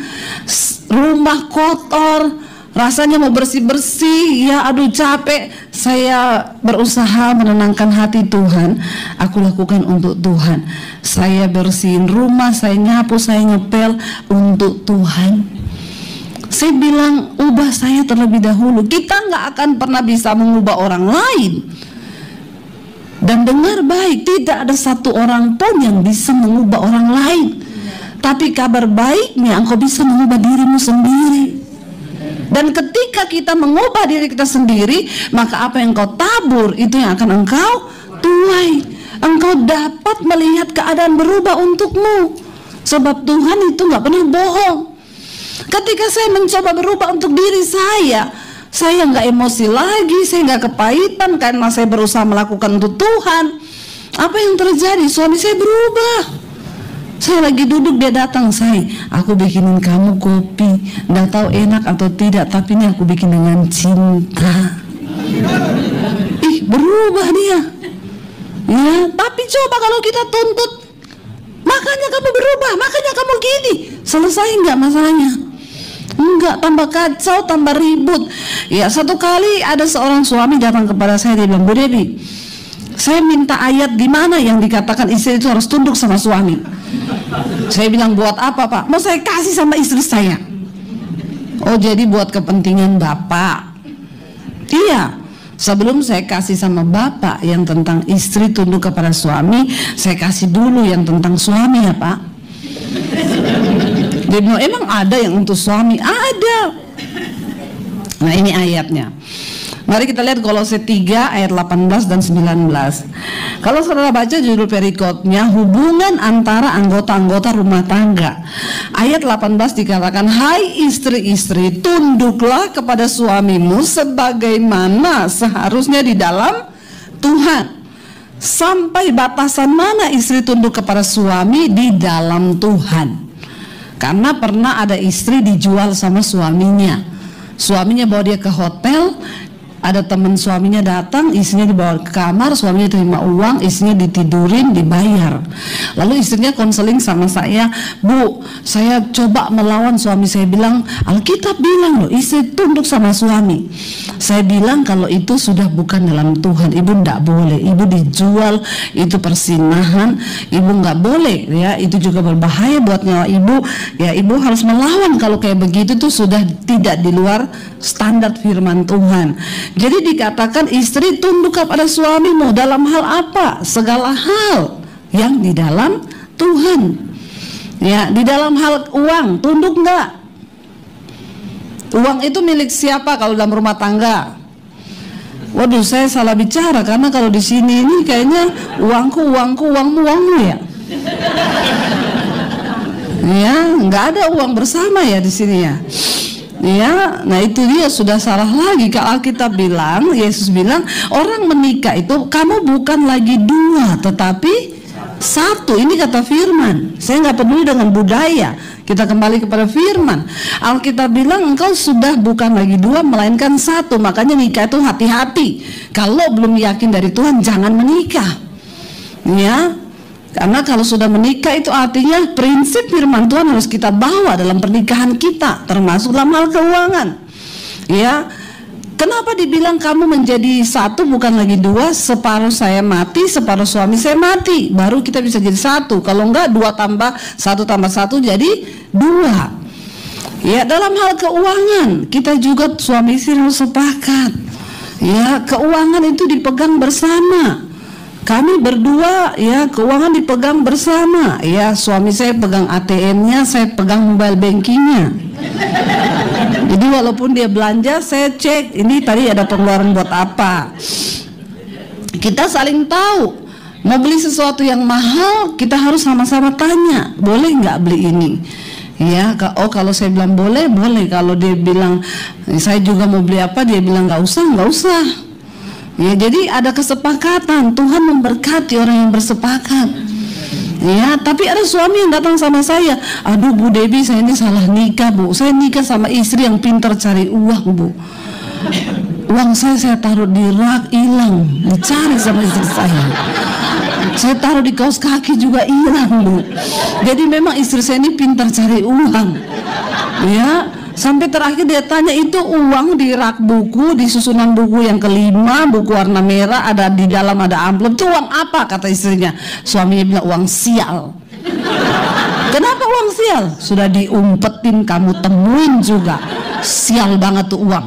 Rumah kotor, rasanya mau bersih-bersih, ya aduh capek. Saya berusaha menenangkan hati Tuhan. Aku lakukan untuk Tuhan. Saya bersihin rumah, saya nyapu, saya ngepel untuk Tuhan. Saya bilang, ubah saya terlebih dahulu. Kita nggak akan pernah bisa mengubah orang lain. Dan dengar baik, tidak ada satu orang pun yang bisa mengubah orang lain. Tapi kabar baiknya, engkau bisa mengubah dirimu sendiri. Dan ketika kita mengubah diri kita sendiri, maka apa yang engkau tabur, itu yang akan engkau tuai. Engkau dapat melihat keadaan berubah untukmu. Sebab Tuhan itu nggak pernah bohong. Ketika saya mencoba berubah untuk diri saya nggak emosi lagi, saya nggak kepahitan karena saya berusaha melakukan untuk Tuhan. Apa yang terjadi? Suami saya berubah. Saya lagi duduk, dia datang, aku bikinin kamu kopi, nggak tahu enak atau tidak, tapi ini aku bikin dengan cinta. Berubah dia. Ya, tapi coba kalau kita tuntut, makanya kamu berubah, makanya kamu gini, selesai nggak masalahnya? Enggak, tambah kacau, tambah ribut. Ya, satu kali ada seorang suami datang kepada saya, dia bilang, Bu Debbie, saya minta ayat di mana yang dikatakan istri itu harus tunduk sama suami. Saya bilang, buat apa Pak? Mau saya kasih sama istri saya. Oh, jadi buat kepentingan Bapak. Iya, sebelum saya kasih sama Bapak yang tentang istri tunduk kepada suami, saya kasih dulu yang tentang suami ya Pak. Dia bilang, emang ada yang untuk suami? Ada. Nah, ini ayatnya. Mari kita lihat Kolose 3 ayat 18 dan 19. Kalau saudara baca judul perikopnya, hubungan antara anggota-anggota rumah tangga. Ayat 18 dikatakan, hai istri-istri, tunduklah kepada suamimu sebagaimana seharusnya di dalam Tuhan. Sampai batasan mana istri tunduk kepada suami? Di dalam Tuhan. Karena pernah ada istri dijual sama suaminya. Suaminya bawa dia ke hotel, ada teman suaminya datang, istrinya dibawa ke kamar, suaminya terima uang, istrinya ditidurin, dibayar. Lalu istrinya konseling sama saya, Bu, saya coba melawan suami. Saya bilang, Alkitab bilang loh, istri tunduk sama suami. Saya bilang kalau itu sudah bukan dalam Tuhan, ibu nggak boleh, ibu dijual, itu persinahan, ibu nggak boleh, ya, itu juga berbahaya buat nyawa ibu, ya, ibu harus melawan kalau kayak begitu tuh sudah tidak di luar standar firman Tuhan. Jadi dikatakan istri tunduk kepada suamimu dalam hal apa? Segala hal yang di dalam Tuhan. Ya, di dalam hal uang, tunduk nggak? Uang itu milik siapa kalau dalam rumah tangga? Waduh, saya salah bicara karena kalau di sini ini kayaknya uangku, uangmu ya. Ya, nggak ada uang bersama ya di sini ya. Ya, nah itu dia sudah salah lagi. Kalau Alkitab bilang, Yesus bilang, orang menikah itu kamu bukan lagi dua, tetapi satu. Ini kata firman. Saya nggak peduli dengan budaya. Kita kembali kepada firman. Alkitab bilang engkau sudah bukan lagi dua, melainkan satu. Makanya nikah itu hati-hati. Kalau belum yakin dari Tuhan, jangan menikah. Ya, karena kalau sudah menikah itu artinya prinsip firman Tuhan harus kita bawa dalam pernikahan kita, termasuk dalam hal keuangan. Ya, kenapa dibilang kamu menjadi satu bukan lagi dua? Separuh saya mati, separuh suami saya mati, baru kita bisa jadi satu. Kalau enggak 2 tambah 1 jadi 2. Ya, dalam hal keuangan kita juga suami istri harus sepakat. Ya, keuangan itu dipegang bersama. Kami berdua, ya, keuangan dipegang bersama. Ya, suami saya pegang ATM-nya, saya pegang mobile banking-nya. Jadi walaupun dia belanja, saya cek ini tadi ada pengeluaran buat apa. Kita saling tahu. Mau beli sesuatu yang mahal, kita harus sama-sama tanya, boleh nggak beli ini? Ya, oh kalau saya bilang boleh, boleh. Kalau dia bilang saya juga mau beli apa, dia bilang nggak usah. Ya, jadi ada kesepakatan. Tuhan memberkati orang yang bersepakat. Ya, tapi ada suami yang datang sama saya, aduh Bu Debbie, saya ini salah nikah Bu, saya nikah sama istri yang pintar cari uang Bu. Uang saya taruh di rak, hilang, dicari sama istri saya. Saya taruh di kaos kaki juga hilang Bu. Jadi memang istri saya ini pintar cari uang. Ya, sampai terakhir dia tanya, itu uang di rak buku, di susunan buku yang kelima, buku warna merah, ada di dalam ada amplop, itu uang apa? Kata istrinya. Suaminya bilang uang sial. Kenapa uang sial? Sudah diumpetin, kamu temuin juga. Sial banget tuh uang.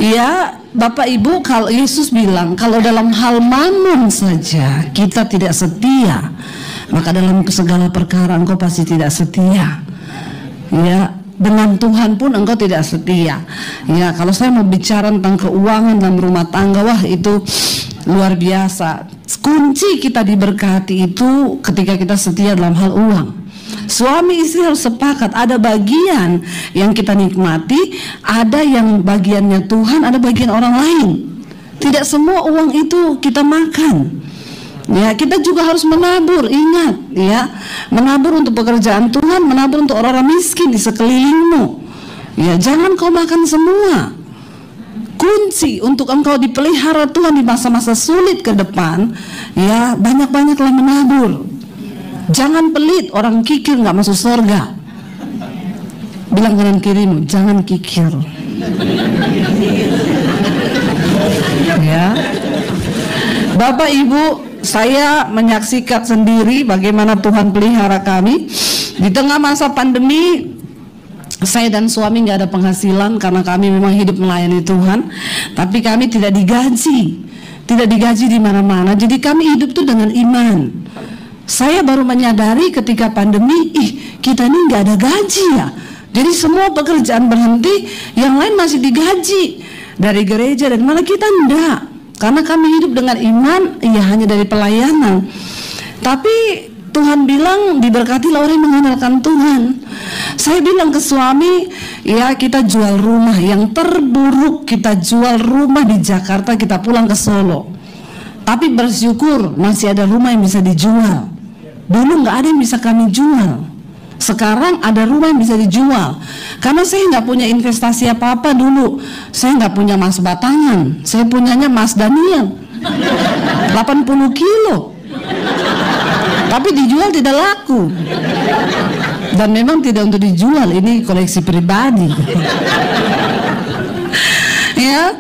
Ya, Bapak Ibu, kalau Yesus bilang kalau dalam hal mamon saja kita tidak setia, maka dalam segala perkara engkau pasti tidak setia. Ya, dengan Tuhan pun engkau tidak setia. Ya, kalau saya mau bicara tentang keuangan dalam rumah tangga, wah itu luar biasa. Kunci kita diberkati itu ketika kita setia dalam hal uang. Suami istri harus sepakat, ada bagian yang kita nikmati, ada yang bagiannya Tuhan, ada bagian orang lain. Tidak semua uang itu kita makan. Ya, kita juga harus menabur. Ingat, ya, menabur untuk pekerjaan Tuhan, menabur untuk orang-orang miskin di sekelilingmu. Ya, jangan kau makan semua. Kunci untuk engkau dipelihara Tuhan di masa-masa sulit ke depan, ya, banyak-banyaklah menabur. Jangan pelit, orang kikir nggak masuk surga. Bilang kanan kirimu, jangan kikir. Ya, Bapak Ibu, saya menyaksikan sendiri bagaimana Tuhan pelihara kami di tengah masa pandemi. Saya dan suami nggak ada penghasilan karena kami memang hidup melayani Tuhan, tapi kami tidak digaji di mana-mana. Jadi kami hidup tuh dengan iman. Saya baru menyadari ketika pandemi, kita ini nggak ada gaji ya. Jadi semua pekerjaan berhenti, yang lain masih digaji dari gereja, dan malah kita enggak. Karena kami hidup dengan iman, ya hanya dari pelayanan. Tapi Tuhan bilang diberkatilah orang yang mengandalkan Tuhan. Saya bilang ke suami, ya kita jual rumah. Yang terburuk kita jual rumah di Jakarta, kita pulang ke Solo. Tapi bersyukur masih ada rumah yang bisa dijual. Dulu nggak ada yang bisa kami jual. Sekarang ada rumah yang bisa dijual. Karena saya nggak punya investasi apa-apa dulu. Saya nggak punya emas batangan. Saya punyanya emas Daniel 80 kilo. Tapi dijual tidak laku. Dan memang tidak untuk dijual. Ini koleksi pribadi. Ya.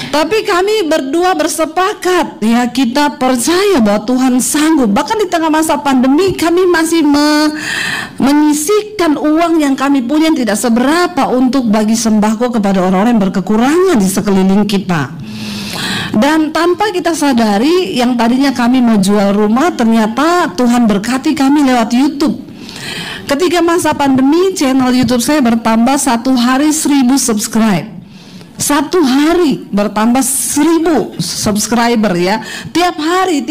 Tapi kami berdua bersepakat, ya kita percaya bahwa Tuhan sanggup. Bahkan di tengah masa pandemi kami masih menyisihkan uang yang kami punya yang tidak seberapa untuk bagi sembako kepada orang-orang yang berkekurangan di sekeliling kita. Dan tanpa kita sadari, yang tadinya kami mau jual rumah, ternyata Tuhan berkati kami lewat YouTube. Ketika masa pandemi, channel YouTube saya bertambah satu hari 1000 subscribe. Satu hari bertambah 1000 subscriber ya. Tiap hari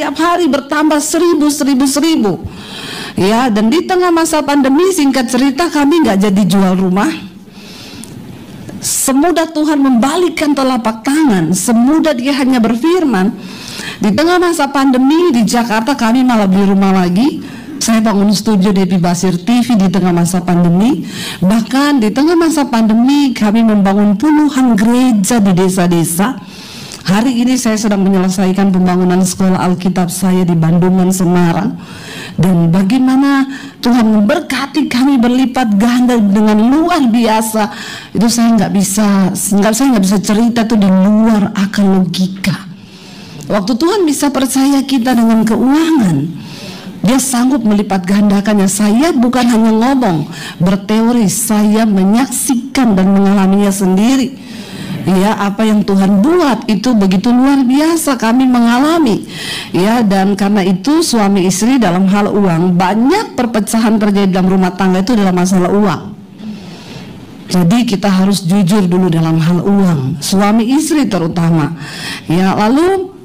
bertambah 1000. Ya, dan di tengah masa pandemi, singkat cerita, kami nggak jadi jual rumah. Semudah Tuhan membalikkan telapak tangan, semudah Dia hanya berfirman. Di tengah masa pandemi di Jakarta kami malah beli rumah lagi. Saya bangun studio Depi Basir TV di tengah masa pandemi. Bahkan di tengah masa pandemi kami membangun puluhan gereja di desa-desa. Hari ini saya sedang menyelesaikan pembangunan sekolah Alkitab saya di Bandungan, Semarang. Dan bagaimana Tuhan memberkati kami berlipat ganda dengan luar biasa. Itu saya nggak bisa cerita, itu di luar akal logika. Waktu Tuhan bisa percaya kita dengan keuangan, Dia sanggup melipat gandakannya. Saya bukan hanya ngomong, berteori, saya menyaksikan dan mengalaminya sendiri. Ya, apa yang Tuhan buat itu begitu luar biasa, kami mengalami. Ya, dan karena itu suami istri dalam hal uang, banyak perpecahan terjadi dalam rumah tangga itu dalam masalah uang. Jadi kita harus jujur dulu dalam hal uang, suami istri terutama. Ya, lalu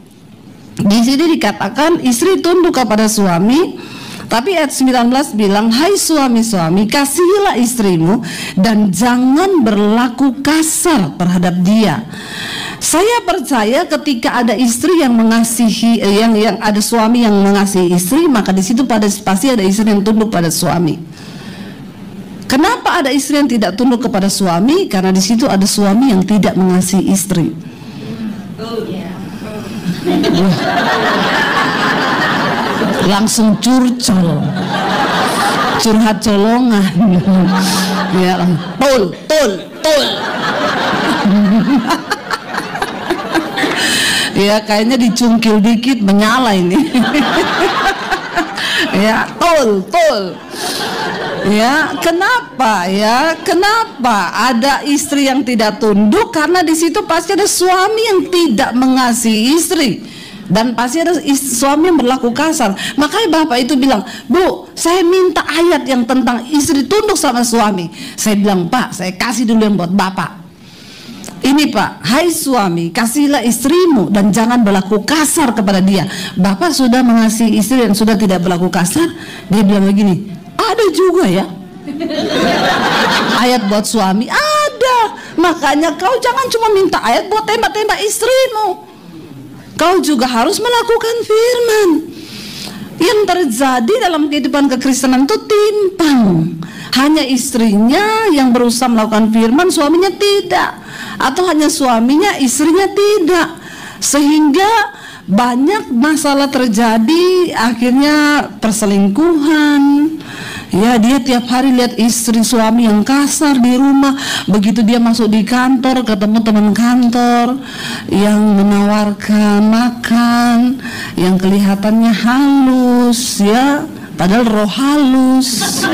di sini dikatakan istri tunduk kepada suami, tapi ayat 19 bilang, hai suami-suami, kasihilah istrimu dan jangan berlaku kasar terhadap dia. Saya percaya ketika ada istri yang mengasihi, yang ada suami yang mengasihi istri, maka di situ pasti ada istri yang tunduk pada suami. Kenapa ada istri yang tidak tunduk kepada suami? Karena di situ ada suami yang tidak mengasihi istri. Langsung curcol, curhat colongan. Ya, tul. Ya, kayaknya dicungkil dikit menyala ini. Ya, tul. Ya, kenapa ya? Kenapa ada istri yang tidak tunduk? Karena di situ pasti ada suami yang tidak mengasihi istri. Dan pasti ada suami yang berlaku kasar. Makanya bapak itu bilang, Bu, saya minta ayat yang tentang istri tunduk sama suami. Saya bilang, Pak, saya kasih dulu yang buat bapak. Ini Pak, hai suami, kasihlah istrimu dan jangan berlaku kasar kepada dia. Bapak sudah mengasihi istri dan sudah tidak berlaku kasar. Dia bilang begini, ada juga ya ayat buat suami, ada. Makanya kau jangan cuma minta ayat buat tembak-tembak istrimu, kau juga harus melakukan firman. Yang terjadi dalam kehidupan kekristenan itu timpang. Hanya istrinya yang berusaha melakukan firman, suaminya tidak. Atau hanya suaminya, istrinya tidak. Sehingga banyak masalah terjadi, akhirnya perselingkuhan. Ya, dia tiap hari lihat istri suami yang kasar di rumah. Begitu dia masuk di kantor, ketemu teman kantor yang menawarkan makan, yang kelihatannya halus, ya, padahal roh halus.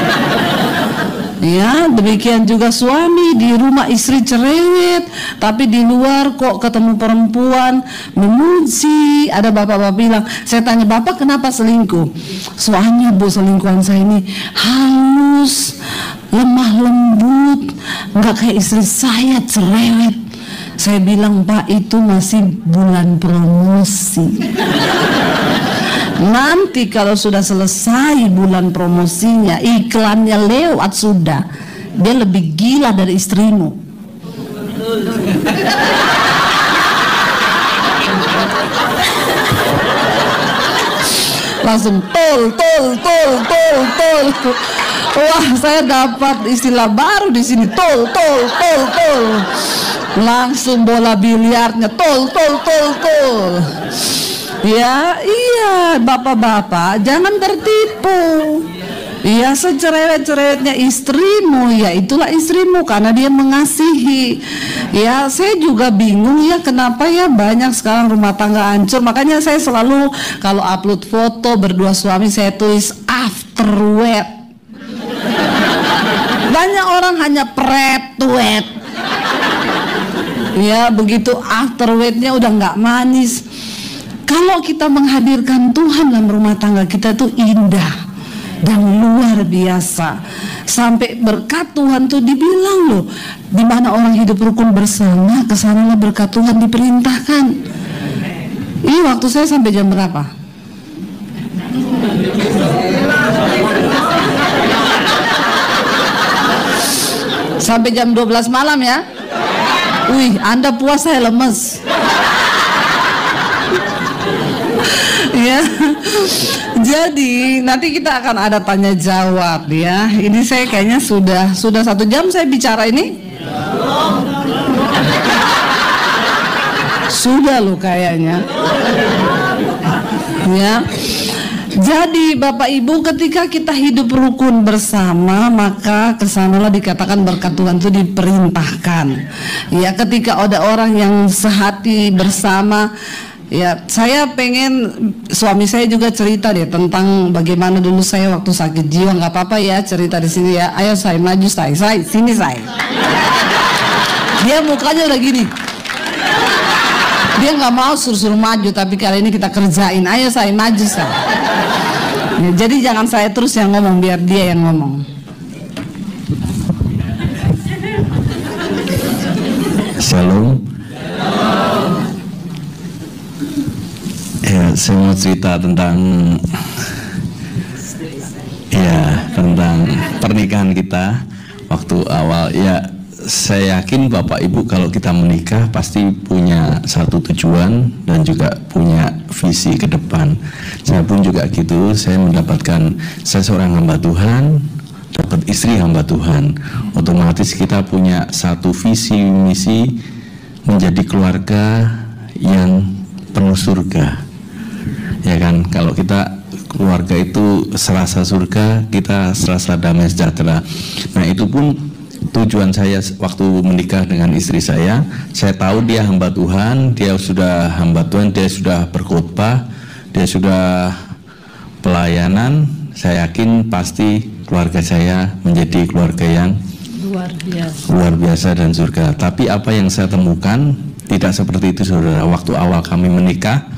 Ya, demikian juga suami di rumah istri cerewet, tapi di luar kok ketemu perempuan memuji. Ada bapak-bapak bilang, saya tanya, Bapak kenapa selingkuh? Soalnya Bu, selingkuhan saya ini halus, lemah lembut, nggak kayak istri saya cerewet. Saya bilang, Pak, itu masih bulan promosi. Nanti kalau sudah selesai bulan promosinya, iklannya lewat sudah, dia lebih gila dari istrimu. Langsung tol. Wah, saya dapat istilah baru di sini, tol. Langsung bola biliarnya tol. Ya, iya, bapak-bapak jangan tertipu. Ya, secerewet-cerewetnya istrimu, ya itulah istrimu karena dia mengasihi. Ya, saya juga bingung ya kenapa ya banyak sekarang rumah tangga hancur. Makanya saya selalu kalau upload foto berdua suami saya tulis after wed. Banyak orang hanya prep to wed. Ya, begitu after wednya udah nggak manis. Kalau kita menghadirkan Tuhan dalam rumah tangga kita itu indah dan luar biasa. Sampai berkat Tuhan tuh dibilang loh, di mana orang hidup rukun bersama, kesanalah berkat Tuhan diperintahkan. Ini waktu saya sampai jam berapa? Sampai jam 12 malam ya. Wih, Anda puasa saya lemes. Ya, jadi nanti kita akan ada tanya jawab ya. Ini saya kayaknya sudah 1 jam saya bicara ini. Sudah loh kayaknya. Ya. Jadi Bapak Ibu, ketika kita hidup rukun bersama, maka kesanalah dikatakan berkat Tuhan itu diperintahkan. Ya, ketika ada orang yang sehati bersama. Ya, saya pengen suami saya juga cerita deh tentang bagaimana dulu saya waktu sakit jiwa. Nggak apa-apa ya cerita di sini ya. Ayo saya maju saya sini saya. Dia mukanya udah gini. Dia nggak mau suruh maju, tapi kali ini kita kerjain. Ayo saya maju saya. Ya, jadi jangan saya terus yang ngomong, biar dia yang ngomong. Shalom. Ya, saya mau cerita tentang pernikahan kita waktu awal. Ya, saya yakin Bapak Ibu kalau kita menikah pasti punya satu tujuan dan juga punya visi ke depan. Saya pun juga gitu. Saya mendapatkan, saya seorang hamba Tuhan, dapat istri hamba Tuhan. Otomatis kita punya satu visi misi menjadi keluarga yang penuh surga. Ya kan, kalau kita keluarga itu serasa surga, kita serasa damai sejahtera. Nah, itu pun tujuan saya waktu menikah dengan istri saya tahu dia hamba Tuhan, dia sudah hamba Tuhan, dia sudah berkhotbah, dia sudah pelayanan. saya yakin pasti keluarga saya menjadi keluarga yang luar biasa dan surga. Tapi apa yang saya temukan tidak seperti itu, saudara. Waktu awal kami menikah,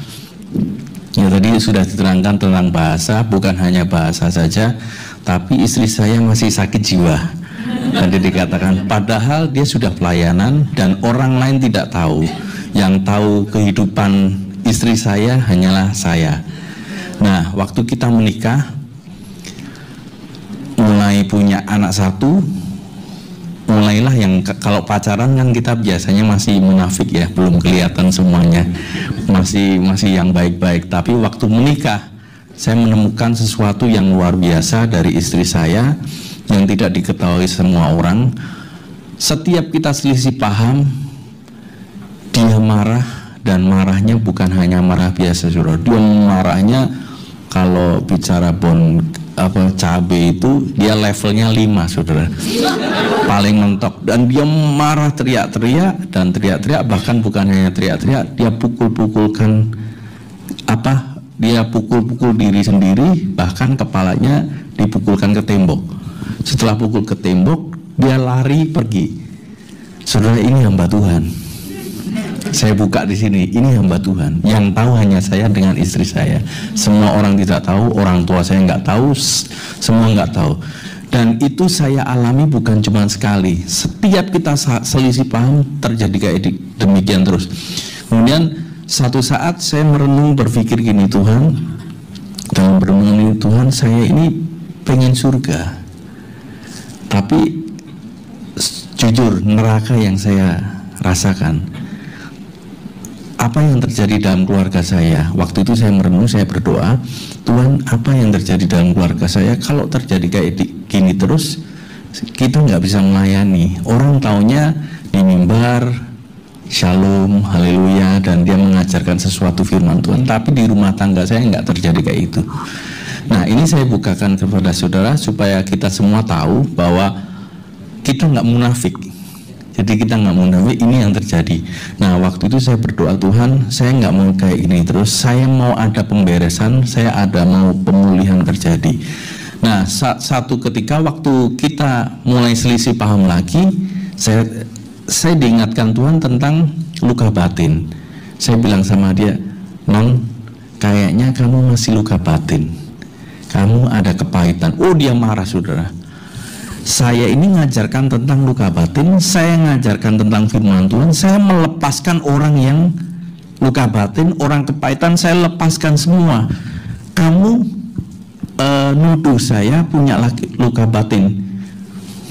ya tadi sudah diterangkan tentang bahasa, bukan hanya bahasa saja, tapi istri saya masih sakit jiwa. Tadi dikatakan, padahal dia sudah pelayanan dan orang lain tidak tahu. Yang tahu kehidupan istri saya hanyalah saya. Nah, waktu kita menikah, mulai punya anak satu, mulailah yang kalau pacaran kan kita biasanya masih munafik ya, belum kelihatan semuanya, masih yang baik-baik. Tapi waktu menikah, saya menemukan sesuatu yang luar biasa dari istri saya yang tidak diketahui semua orang. Setiap kita selisih paham, dia marah, dan marahnya bukan hanya marah biasa, saudara. Dia marahnya kalau bicara cabai itu dia levelnya 5, saudara, paling mentok. Dan dia marah, teriak-teriak, dan teriak-teriak, bahkan bukan hanya teriak-teriak, dia pukul-pukulkan dia pukul-pukul diri sendiri, bahkan kepalanya dipukulkan ke tembok. Setelah pukul ke tembok, dia lari pergi. Saudara, ini hamba Tuhan. Saya buka di sini, ini hamba Tuhan. Yang tahu hanya saya dengan istri saya. Semua orang tidak tahu, orang tua saya nggak tahu, semua nggak tahu. Dan itu saya alami bukan cuma sekali. Setiap kita selisih paham terjadi kayak demikian terus. Kemudian satu saat saya merenung, berpikir gini, Tuhan, dalam merenung ini, Tuhan, saya ini pengen surga, tapi jujur neraka yang saya rasakan. Apa yang terjadi dalam keluarga saya? Waktu itu saya merenung, saya berdoa, Tuhan, apa yang terjadi dalam keluarga saya? Kalau terjadi kayak gini terus, kita nggak bisa melayani. Orang taunya di mimbar, shalom, haleluya, dan dia mengajarkan sesuatu firman Tuhan. Tapi di rumah tangga saya nggak terjadi kayak itu. Nah, ini saya bukakan kepada saudara supaya kita semua tahu bahwa kita nggak munafik. Jadi kita nggak munafik, ini yang terjadi. Nah, waktu itu saya berdoa, Tuhan, saya nggak mau kayak ini terus. Saya mau ada pemberesan, saya mau pemulihan terjadi. Nah, satu ketika waktu kita mulai selisih paham lagi, saya diingatkan Tuhan tentang luka batin. Saya bilang sama dia, Non, kayaknya kamu masih luka batin. Kamu ada kepahitan. Oh, dia marah, saudara. Saya ini ngajarkan tentang luka batin, saya ngajarkan tentang firman Tuhan, saya melepaskan orang yang luka batin, orang kepahitan, saya lepaskan semua. Kamu nuduh saya punya luka batin,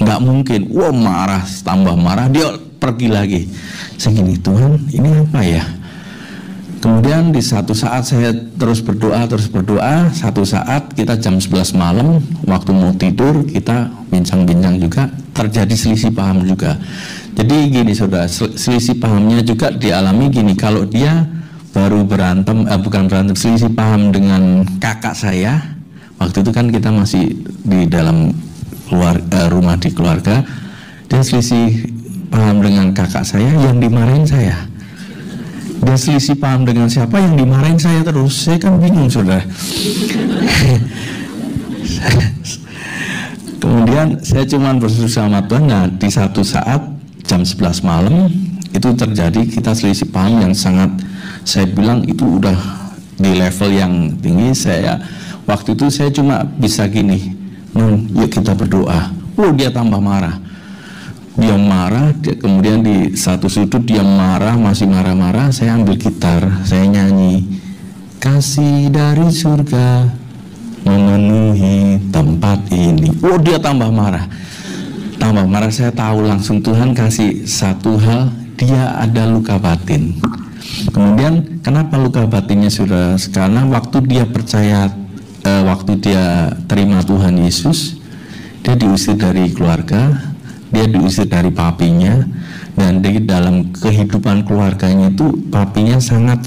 nggak mungkin. Wah, marah, tambah marah, dia pergi lagi. Saya gini, Tuhan, ini apa ya? Kemudian di satu saat saya terus berdoa. Satu saat kita jam 11 malam, waktu mau tidur, kita bincang-bincang juga, terjadi selisih paham juga. Jadi gini, saudara, selisih pahamnya juga dialami gini. Kalau dia baru selisih paham dengan kakak saya. Waktu itu kan kita masih di dalam rumah di keluarga. Dia selisih paham dengan kakak saya, yang dimarahin saya. Dia selisih paham dengan siapa, yang dimarahin saya terus. Saya kan bingung, saudara. Kemudian saya cuma berseru sama Tuhan. Nah, di satu saat jam 11 malam itu terjadi, kita selisih paham yang sangat, saya bilang itu udah di level yang tinggi. Waktu itu saya cuma bisa gini, yuk kita berdoa. Oh, dia tambah marah. Dia marah, kemudian di satu sudut dia marah, masih marah-marah. Saya ambil gitar, saya nyanyi, kasih dari surga memenuhi tempat ini. Oh, dia tambah marah. Saya tahu langsung Tuhan kasih satu hal, dia ada luka batin. Kemudian kenapa luka batinnya, saudara? Karena waktu dia percaya, waktu dia terima Tuhan Yesus, dia diusir dari keluarga, dia diusir dari papinya, dan di dalam kehidupan keluarganya itu papinya sangat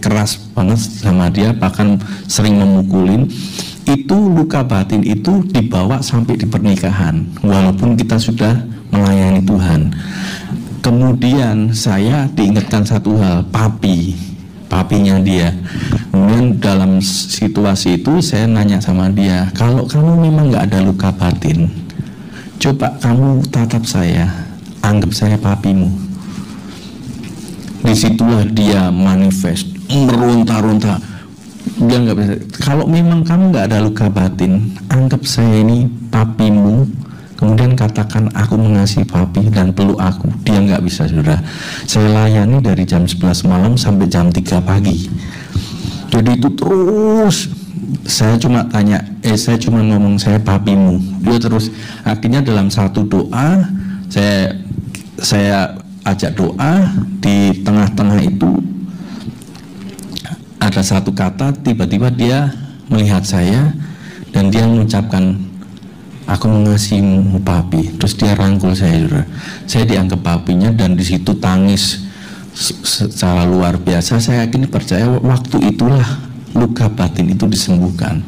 keras banget sama dia, bahkan sering memukulin. Itu luka batin itu dibawa sampai di pernikahan, walaupun kita sudah melayani Tuhan. Kemudian saya diingatkan satu hal, papi papinya dia. Kemudian dalam situasi itu saya nanya sama dia, kalau kamu memang nggak ada luka batin, coba kamu tatap saya, anggap saya papimu. Disitulah dia manifest, meronta-ronta. Dia nggak bisa. Kalau memang kamu nggak ada luka batin, anggap saya ini papimu. Kemudian katakan aku mengasihi papi dan peluk aku. Dia nggak bisa, saudara. Saya layani dari jam 11 malam sampai jam 3 pagi. Jadi itu terus. Saya cuma tanya, saya cuma ngomong saya papimu. Dia terus. Akhirnya dalam satu doa, saya ajak doa. Di tengah-tengah itu ada satu kata, tiba-tiba dia melihat saya dan dia mengucapkan, aku mengasihimu papi. Terus dia rangkul saya, saudara. Saya dianggap papinya dan di situ tangis secara luar biasa. Saya yakin percaya waktu itulah luka batin itu disembuhkan.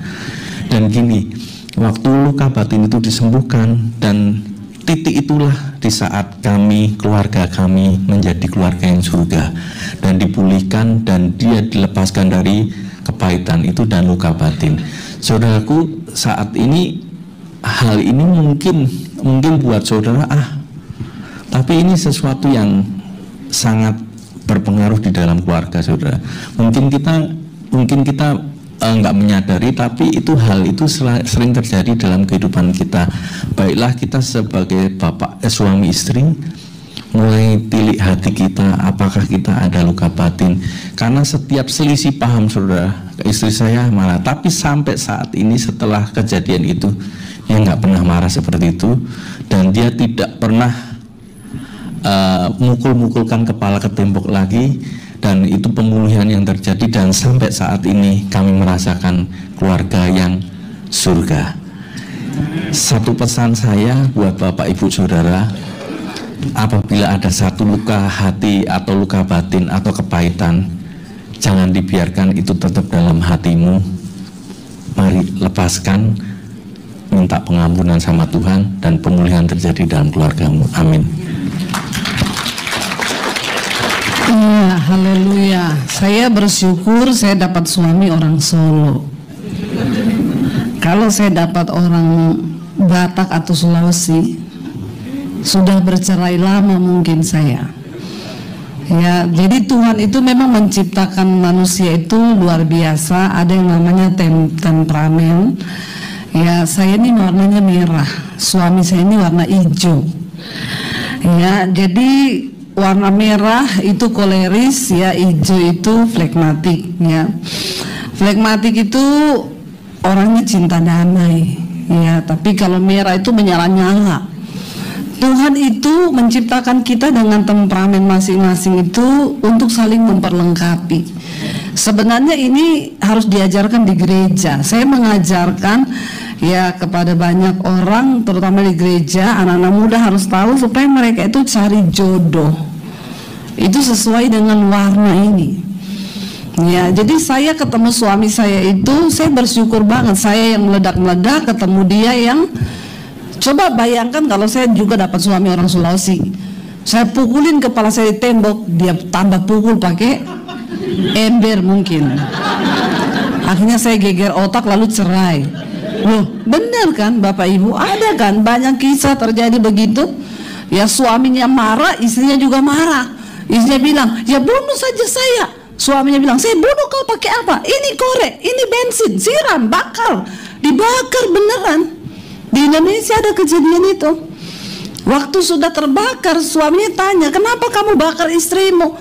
Dan gini, waktu luka batin itu disembuhkan dan titik itulah di saat kami, keluarga kami menjadi keluarga yang surga dan dipulihkan dan dia dilepaskan dari kepahitan itu dan luka batin. Saudaraku, saat ini hal ini mungkin buat saudara tapi ini sesuatu yang sangat berpengaruh di dalam keluarga saudara. Mungkin kita nggak menyadari, tapi hal itu sering terjadi dalam kehidupan kita. Baiklah kita sebagai suami istri mulai tilik hati kita, apakah kita ada luka batin. Karena setiap selisih paham saudara, istri saya marah, tapi sampai saat ini setelah kejadian itu dia nggak pernah marah seperti itu dan dia tidak pernah mukul-mukulkan kepala ke tembok lagi. Dan itu pemulihan yang terjadi dan sampai saat ini kami merasakan keluarga yang surga. Satu pesan saya buat Bapak Ibu Saudara, apabila ada satu luka hati atau luka batin atau kepahitan, jangan dibiarkan itu tetap dalam hatimu. Mari lepaskan, minta pengampunan sama Tuhan dan pemulihan terjadi dalam keluargamu. Amin. Ya, haleluya. Saya bersyukur saya dapat suami orang Solo. Kalau saya dapat orang Batak atau Sulawesi, sudah bercerai lama mungkin saya. Ya, jadi Tuhan itu memang menciptakan manusia itu luar biasa. Ada yang namanya temperamen. Ya, saya ini warnanya merah, suami saya ini warna hijau. Ya, jadi warna merah itu koleris, ya, hijau itu flegmatik, ya. Flegmatik itu orangnya cinta damai, ya. Tapi kalau merah itu menyala-nyala. Tuhan itu menciptakan kita dengan temperamen masing-masing itu untuk saling memperlengkapi. Sebenarnya ini harus diajarkan di gereja. Saya mengajarkan ya kepada banyak orang, terutama di gereja, anak-anak muda harus tahu supaya mereka itu cari jodoh. Itu sesuai dengan warna ini. Ya, jadi saya ketemu suami saya itu, saya bersyukur banget. Saya yang meledak-meledak ketemu dia yang, coba bayangkan kalau saya juga dapat suami orang Sulawesi. Saya pukulin kepala saya di tembok, dia tambah pukul pakai ember mungkin. Akhirnya saya geger otak lalu cerai. Loh, benar kan Bapak Ibu? Ada kan banyak kisah terjadi begitu. Ya, suaminya marah, istrinya juga marah. Istrinya bilang, ya bunuh saja saya. Suaminya bilang, saya bunuh kau pakai apa? Ini korek, ini bensin, siram, bakar. Dibakar beneran. Di Indonesia ada kejadian itu. Waktu sudah terbakar, suaminya tanya, kenapa kamu bakar istrimu?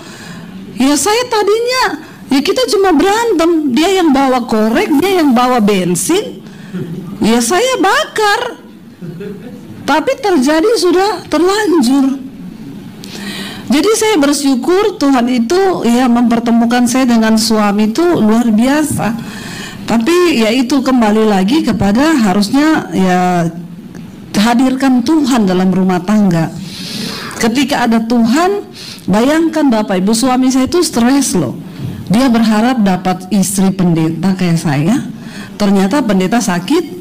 Ya saya tadinya, ya kita cuma berantem. Dia yang bawa korek, dia yang bawa bensin. Ya saya bakar. Tapi terjadi sudah terlanjur. Jadi saya bersyukur Tuhan itu ya mempertemukan saya dengan suami itu luar biasa. Tapi ya itu kembali lagi kepada harusnya ya hadirkan Tuhan dalam rumah tangga. Ketika ada Tuhan, bayangkan Bapak Ibu, suami saya itu stres loh. Dia berharap dapat istri pendeta kayak saya. Ternyata pendeta sakit.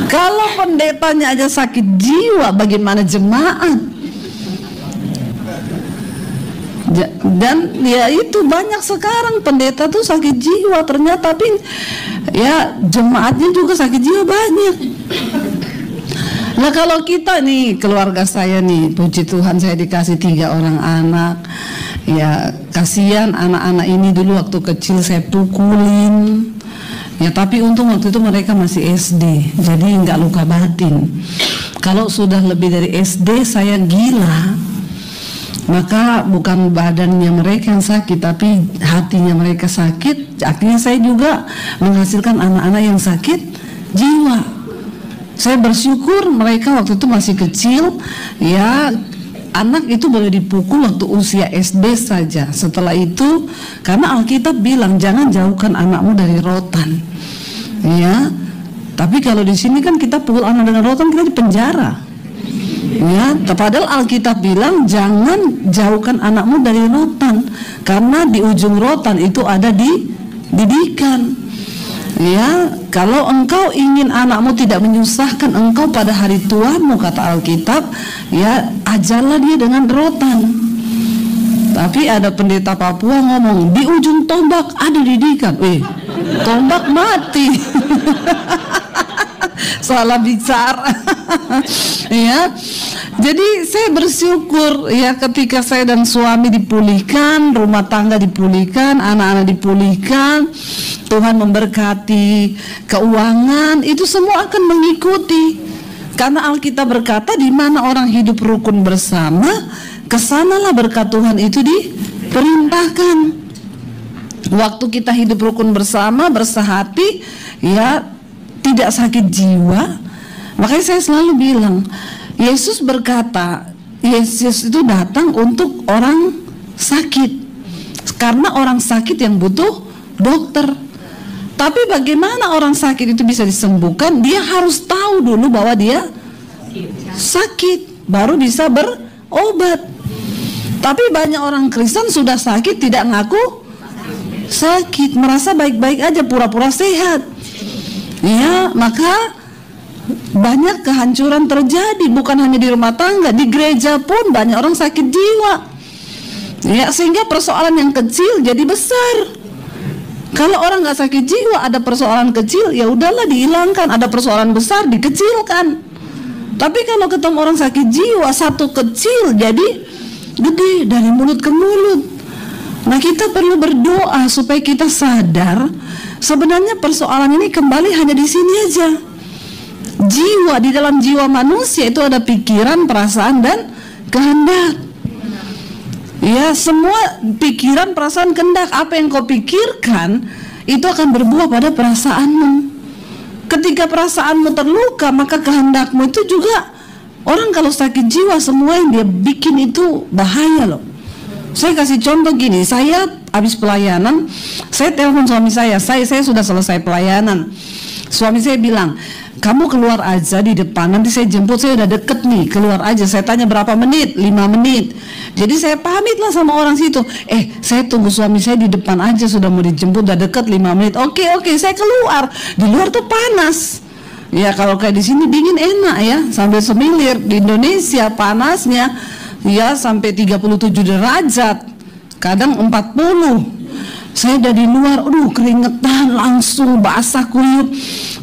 Kalau pendetanya aja sakit jiwa, bagaimana jemaat? Dan ya itu banyak sekarang pendeta tuh sakit jiwa ternyata, tapi ya jemaatnya juga sakit jiwa banyak. Nah kalau kita nih, keluarga saya nih, puji Tuhan saya dikasih 3 orang anak. Ya kasihan anak-anak ini, dulu waktu kecil saya pukulin. Ya tapi untung waktu itu mereka masih SD, jadi nggak luka batin. Kalau sudah lebih dari SD saya gila, maka bukan badannya mereka yang sakit, tapi hatinya mereka sakit. Akhirnya saya juga menghasilkan anak-anak yang sakit jiwa. Saya bersyukur mereka waktu itu masih kecil. Ya anak itu boleh dipukul waktu usia SD saja. Setelah itu, karena Alkitab bilang jangan jauhkan anakmu dari rotan. Ya, tapi kalau di sini kan kita pukul anak dengan rotan, kita di penjara. Ya, padahal Alkitab bilang jangan jauhkan anakmu dari rotan, karena di ujung rotan itu ada didikan. Ya, kalau engkau ingin anakmu tidak menyusahkan engkau pada hari tuamu, kata Alkitab, ya ajarlah dia dengan rotan. Tapi ada pendeta Papua ngomong di ujung tombak ada didikan. Tombak mati. Salah bicara. Ya. Jadi saya bersyukur ya ketika saya dan suami dipulihkan, rumah tangga dipulihkan, anak-anak dipulihkan, Tuhan memberkati keuangan, itu semua akan mengikuti. Karena Alkitab berkata di mana orang hidup rukun bersama, kesanalah berkat Tuhan itu diperintahkan. Waktu kita hidup rukun bersama, bersehati, ya tidak sakit jiwa. Makanya saya selalu bilang, Yesus berkata, Yesus itu datang untuk orang sakit, karena orang sakit yang butuh dokter. Tapi bagaimana orang sakit itu bisa disembuhkan? Dia harus tahu dulu bahwa dia sakit, baru bisa berobat. Tapi banyak orang Kristen sudah sakit tidak ngaku sakit, merasa baik-baik aja, pura-pura sehat. Ya, maka banyak kehancuran terjadi, bukan hanya di rumah tangga, di gereja pun banyak orang sakit jiwa. Ya, sehingga persoalan yang kecil jadi besar. Kalau orang nggak sakit jiwa, ada persoalan kecil, ya udahlah dihilangkan. Ada persoalan besar, dikecilkan. Tapi kalau ketemu orang sakit jiwa, satu kecil jadi gede, dari mulut ke mulut. Nah kita perlu berdoa supaya kita sadar, sebenarnya persoalan ini kembali hanya di sini aja. Jiwa, di dalam jiwa manusia itu ada pikiran, perasaan, dan kehendak. Ya, semua pikiran, perasaan, kehendak, apa yang kau pikirkan itu akan berbuah pada perasaanmu. Ketika perasaanmu terluka, maka kehendakmu itu juga. Orang kalau sakit jiwa, semua yang dia bikin itu bahaya loh. Saya kasih contoh gini, saya habis pelayanan, saya telepon suami saya sudah selesai pelayanan. Suami saya bilang, kamu keluar aja di depan, nanti saya jemput, saya udah deket nih, keluar aja. Saya tanya berapa menit, 5 menit. Jadi saya pamit lah sama orang situ. Saya tunggu suami saya di depan aja, sudah mau dijemput, udah deket 5 menit. Oke, saya keluar. Di luar tuh panas. Ya kalau kayak di sini dingin enak ya, sampai semilir. Di Indonesia panasnya ya sampai 37 derajat, kadang 40. Saya udah di luar, keringetan, langsung basah kuyup.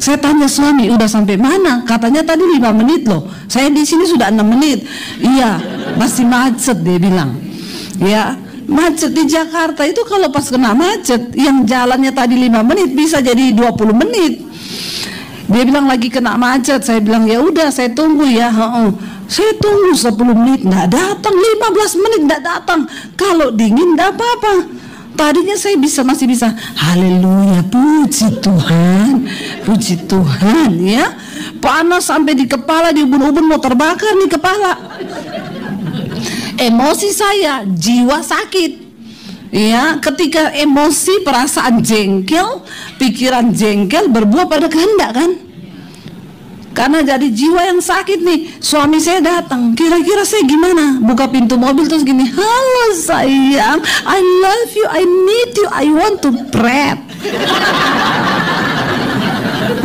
Saya tanya suami, udah sampai mana? Katanya tadi 5 menit loh. Saya di sini sudah 6 menit. Iya, masih macet dia bilang. Ya, macet di Jakarta itu kalau pas kena macet, yang jalannya tadi 5 menit bisa jadi 20 menit. Dia bilang lagi kena macet. Saya bilang ya udah, saya tunggu ya. Saya tunggu 10 menit, nggak datang. 15 menit nggak datang. Kalau dingin nggak apa-apa. Tadinya saya masih bisa, haleluya, puji Tuhan ya. Panas sampai di kepala, di ubun-ubun mau terbakar nih kepala. Emosi saya, jiwa sakit. Ya, ketika emosi, perasaan jengkel, pikiran jengkel berbuah pada kehendak kan? Karena jadi jiwa yang sakit nih. Suami saya datang, kira-kira saya gimana? Buka pintu mobil terus gini, halo sayang, I love you, I need you, I want to pray.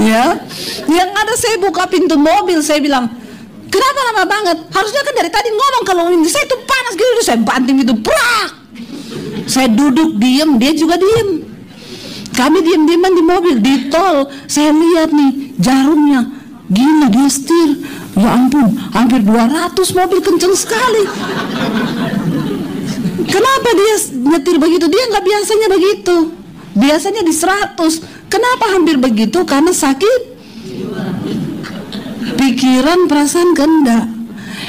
Ya, yang ada saya buka pintu mobil, saya bilang, kenapa lama banget? Harusnya kan dari tadi ngomong, kalau ini saya tuh panas gitu, saya banting gitu, prak. Saya duduk diem, dia juga diem. Kami diem-dieman di mobil, di tol. Saya lihat nih jarumnya, gila dia setir. Ya ampun, hampir 200 mobil, kenceng sekali. Kenapa dia nyetir begitu? Dia nggak biasanya begitu. Biasanya di 100. Kenapa hampir begitu? Karena sakit pikiran, perasaan kehendak.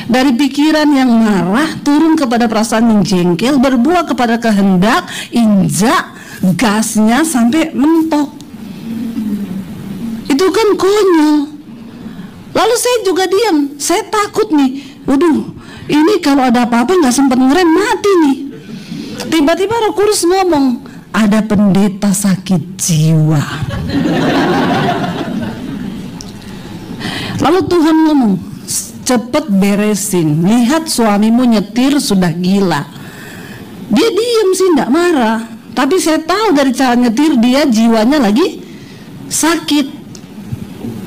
Dari pikiran yang marah turun kepada perasaan yang jengkel, berbuah kepada kehendak, injak gasnya sampai mentok. Itu kan konyol. Lalu saya juga diam. Saya takut nih. Waduh, ini kalau ada apa-apa nggak sempat ngerem, mati nih. Tiba-tiba Roh Kudus ngomong, ada pendeta sakit jiwa. Lalu Tuhan ngomong, cepet beresin. Lihat suamimu nyetir sudah gila. Dia diem sih, nggak marah. Tapi saya tahu dari cara nyetir dia jiwanya lagi sakit,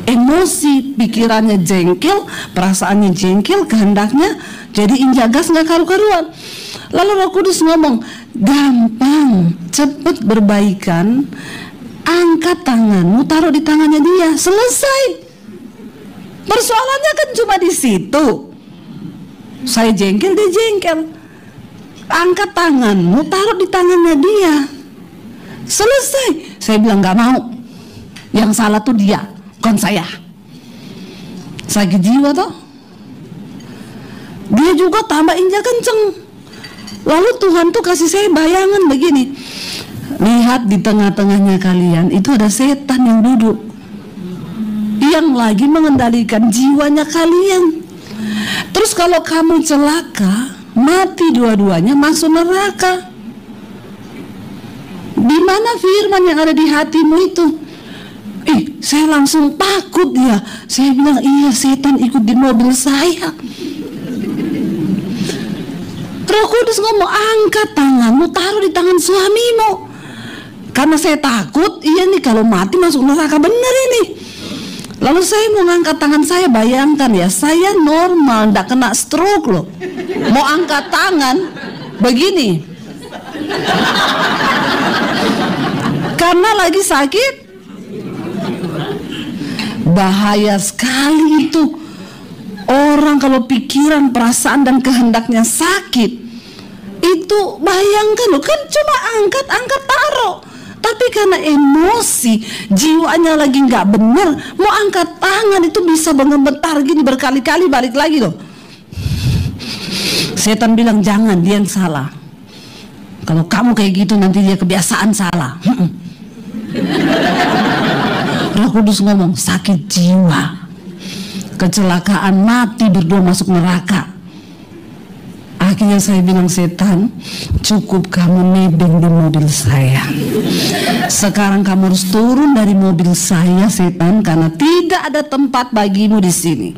emosi, pikirannya jengkel, perasaannya jengkel, kehendaknya jadi injak gas nggak karu-karuan. Lalu Roh Kudus ngomong, gampang, cepet berbaikan, angkat tanganmu, taruh di tangannya dia, selesai. Persoalannya kan cuma di situ. Saya jengkel, dia jengkel. Angkat tanganmu, taruh di tangannya dia, selesai. Saya bilang gak mau. Yang salah tuh dia, bukan saya. Sakit jiwa toh. Dia juga tambah injak kenceng. Lalu Tuhan tuh kasih saya bayangan begini. Lihat di tengah-tengahnya kalian itu ada setan yang duduk, yang lagi mengendalikan jiwanya kalian. Terus kalau kamu celaka, mati dua-duanya, masuk neraka. Di mana firman yang ada di hatimu itu? Saya langsung takut ya. Saya bilang, iya, setan ikut di mobil saya. Roh Kudus ngomong, angkat tanganmu, taruh di tangan suamimu. Karena saya takut, iya nih kalau mati masuk neraka bener ini. Lalu saya mau ngangkat tangan saya, bayangkan ya, saya normal, nggak kena stroke loh. Mau angkat tangan, begini. Karena lagi sakit. Bahaya sekali itu. Orang kalau pikiran, perasaan, dan kehendaknya sakit, itu bayangkan loh, kan cuma angkat taruh. Tapi karena emosi, jiwanya lagi nggak bener, mau angkat tangan itu bisa bentar gini berkali-kali, balik lagi loh. Setan bilang jangan, dia yang salah. Kalau kamu kayak gitu nanti dia kebiasaan salah. Roh Kudus ngomong sakit jiwa, kecelakaan, mati, berdua masuk neraka. Akhirnya saya bilang, setan, cukup kamu nebeng di mobil saya. Sekarang kamu harus turun dari mobil saya, setan, karena tidak ada tempat bagimu di sini.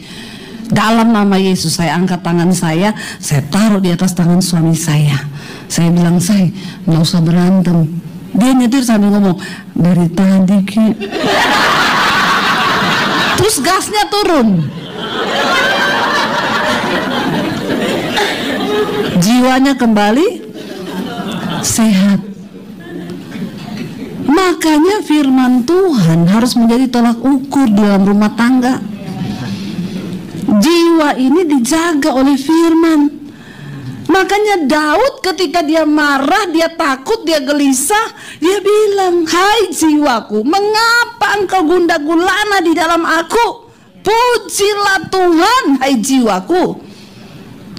Dalam nama Yesus, saya angkat tangan saya taruh di atas tangan suami saya. Saya bilang, saya nggak usah berantem. Dia nyetir sambil ngomong, dari tadi Ki. Terus gasnya turun. Jiwanya kembali sehat. Makanya firman Tuhan harus menjadi tolak ukur dalam rumah tangga. Jiwa ini dijaga oleh firman. Makanya Daud ketika dia marah, dia takut, dia gelisah, dia bilang, hai jiwaku, mengapa engkau gundah gulana di dalam aku? Pujilah Tuhan, hai jiwaku.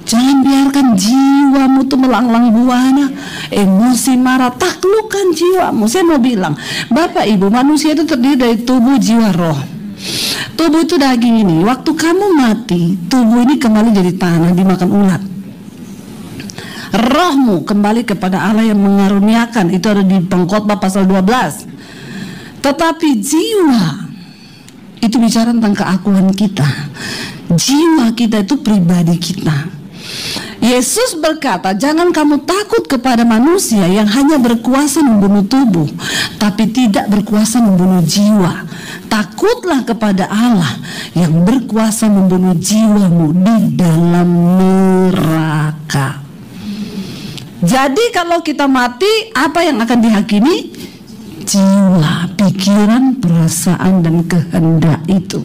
Jangan biarkan jiwamu tuh melanglang buana, emosi, marah, taklukkan jiwamu. Saya mau bilang, Bapak Ibu, manusia itu terdiri dari tubuh, jiwa, roh. Tubuh itu daging ini. Waktu kamu mati, tubuh ini kembali jadi tanah, dimakan ulat. Rohmu kembali kepada Allah yang mengaruniakan. Itu ada di Pengkhotbah pasal 12. Tetapi jiwa itu bicara tentang keakuan kita. Jiwa kita itu pribadi kita. Yesus berkata, jangan kamu takut kepada manusia yang hanya berkuasa membunuh tubuh, tapi tidak berkuasa membunuh jiwa. Takutlah kepada Allah yang berkuasa membunuh jiwamu di dalam neraka. Jadi kalau kita mati, apa yang akan dihakimi? Jiwa, pikiran, perasaan, dan kehendak itu.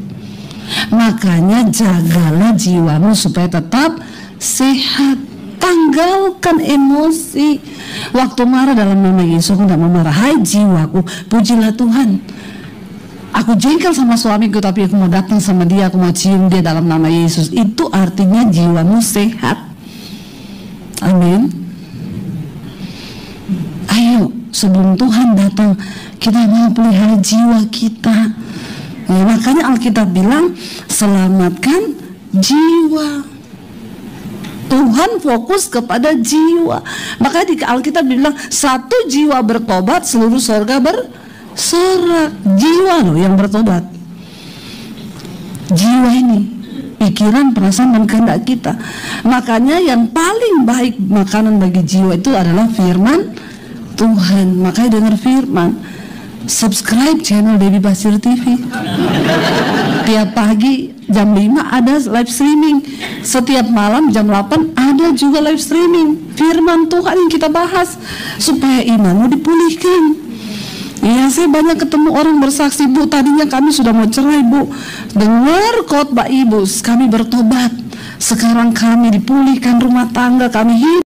Makanya jagalah jiwamu supaya tetap sehat. Tanggalkan emosi. Waktu marah dalam nama Yesus, aku tidak memarah. Hai jiwaku, pujilah Tuhan. Aku jengkel sama suamiku, tapi aku mau datang sama dia, aku mau cium dia dalam nama Yesus. Itu artinya jiwamu sehat. Amin. Ayo, sebelum Tuhan datang, kita mau pelihara jiwa kita. Ya, makanya Alkitab bilang, selamatkan jiwa. Tuhan fokus kepada jiwa. Maka di Alkitab bilang, satu jiwa bertobat, seluruh sorga bersorak. Jiwa loh yang bertobat. Jiwa ini, pikiran, perasaan, dan kehendak kita. Makanya yang paling baik makanan bagi jiwa itu adalah firman Tuhan. Makanya dengar firman. Subscribe channel Debbie Basir TV. Tiap pagi jam 5 ada live streaming. Setiap malam jam 8 ada juga live streaming. Firman Tuhan yang kita bahas supaya imanmu dipulihkan. Ya, saya banyak ketemu orang bersaksi, Bu, tadinya kami sudah mau cerai, Bu. Dengar khotbah Ibu, kami bertobat. Sekarang kami dipulihkan rumah tangga, kami hidup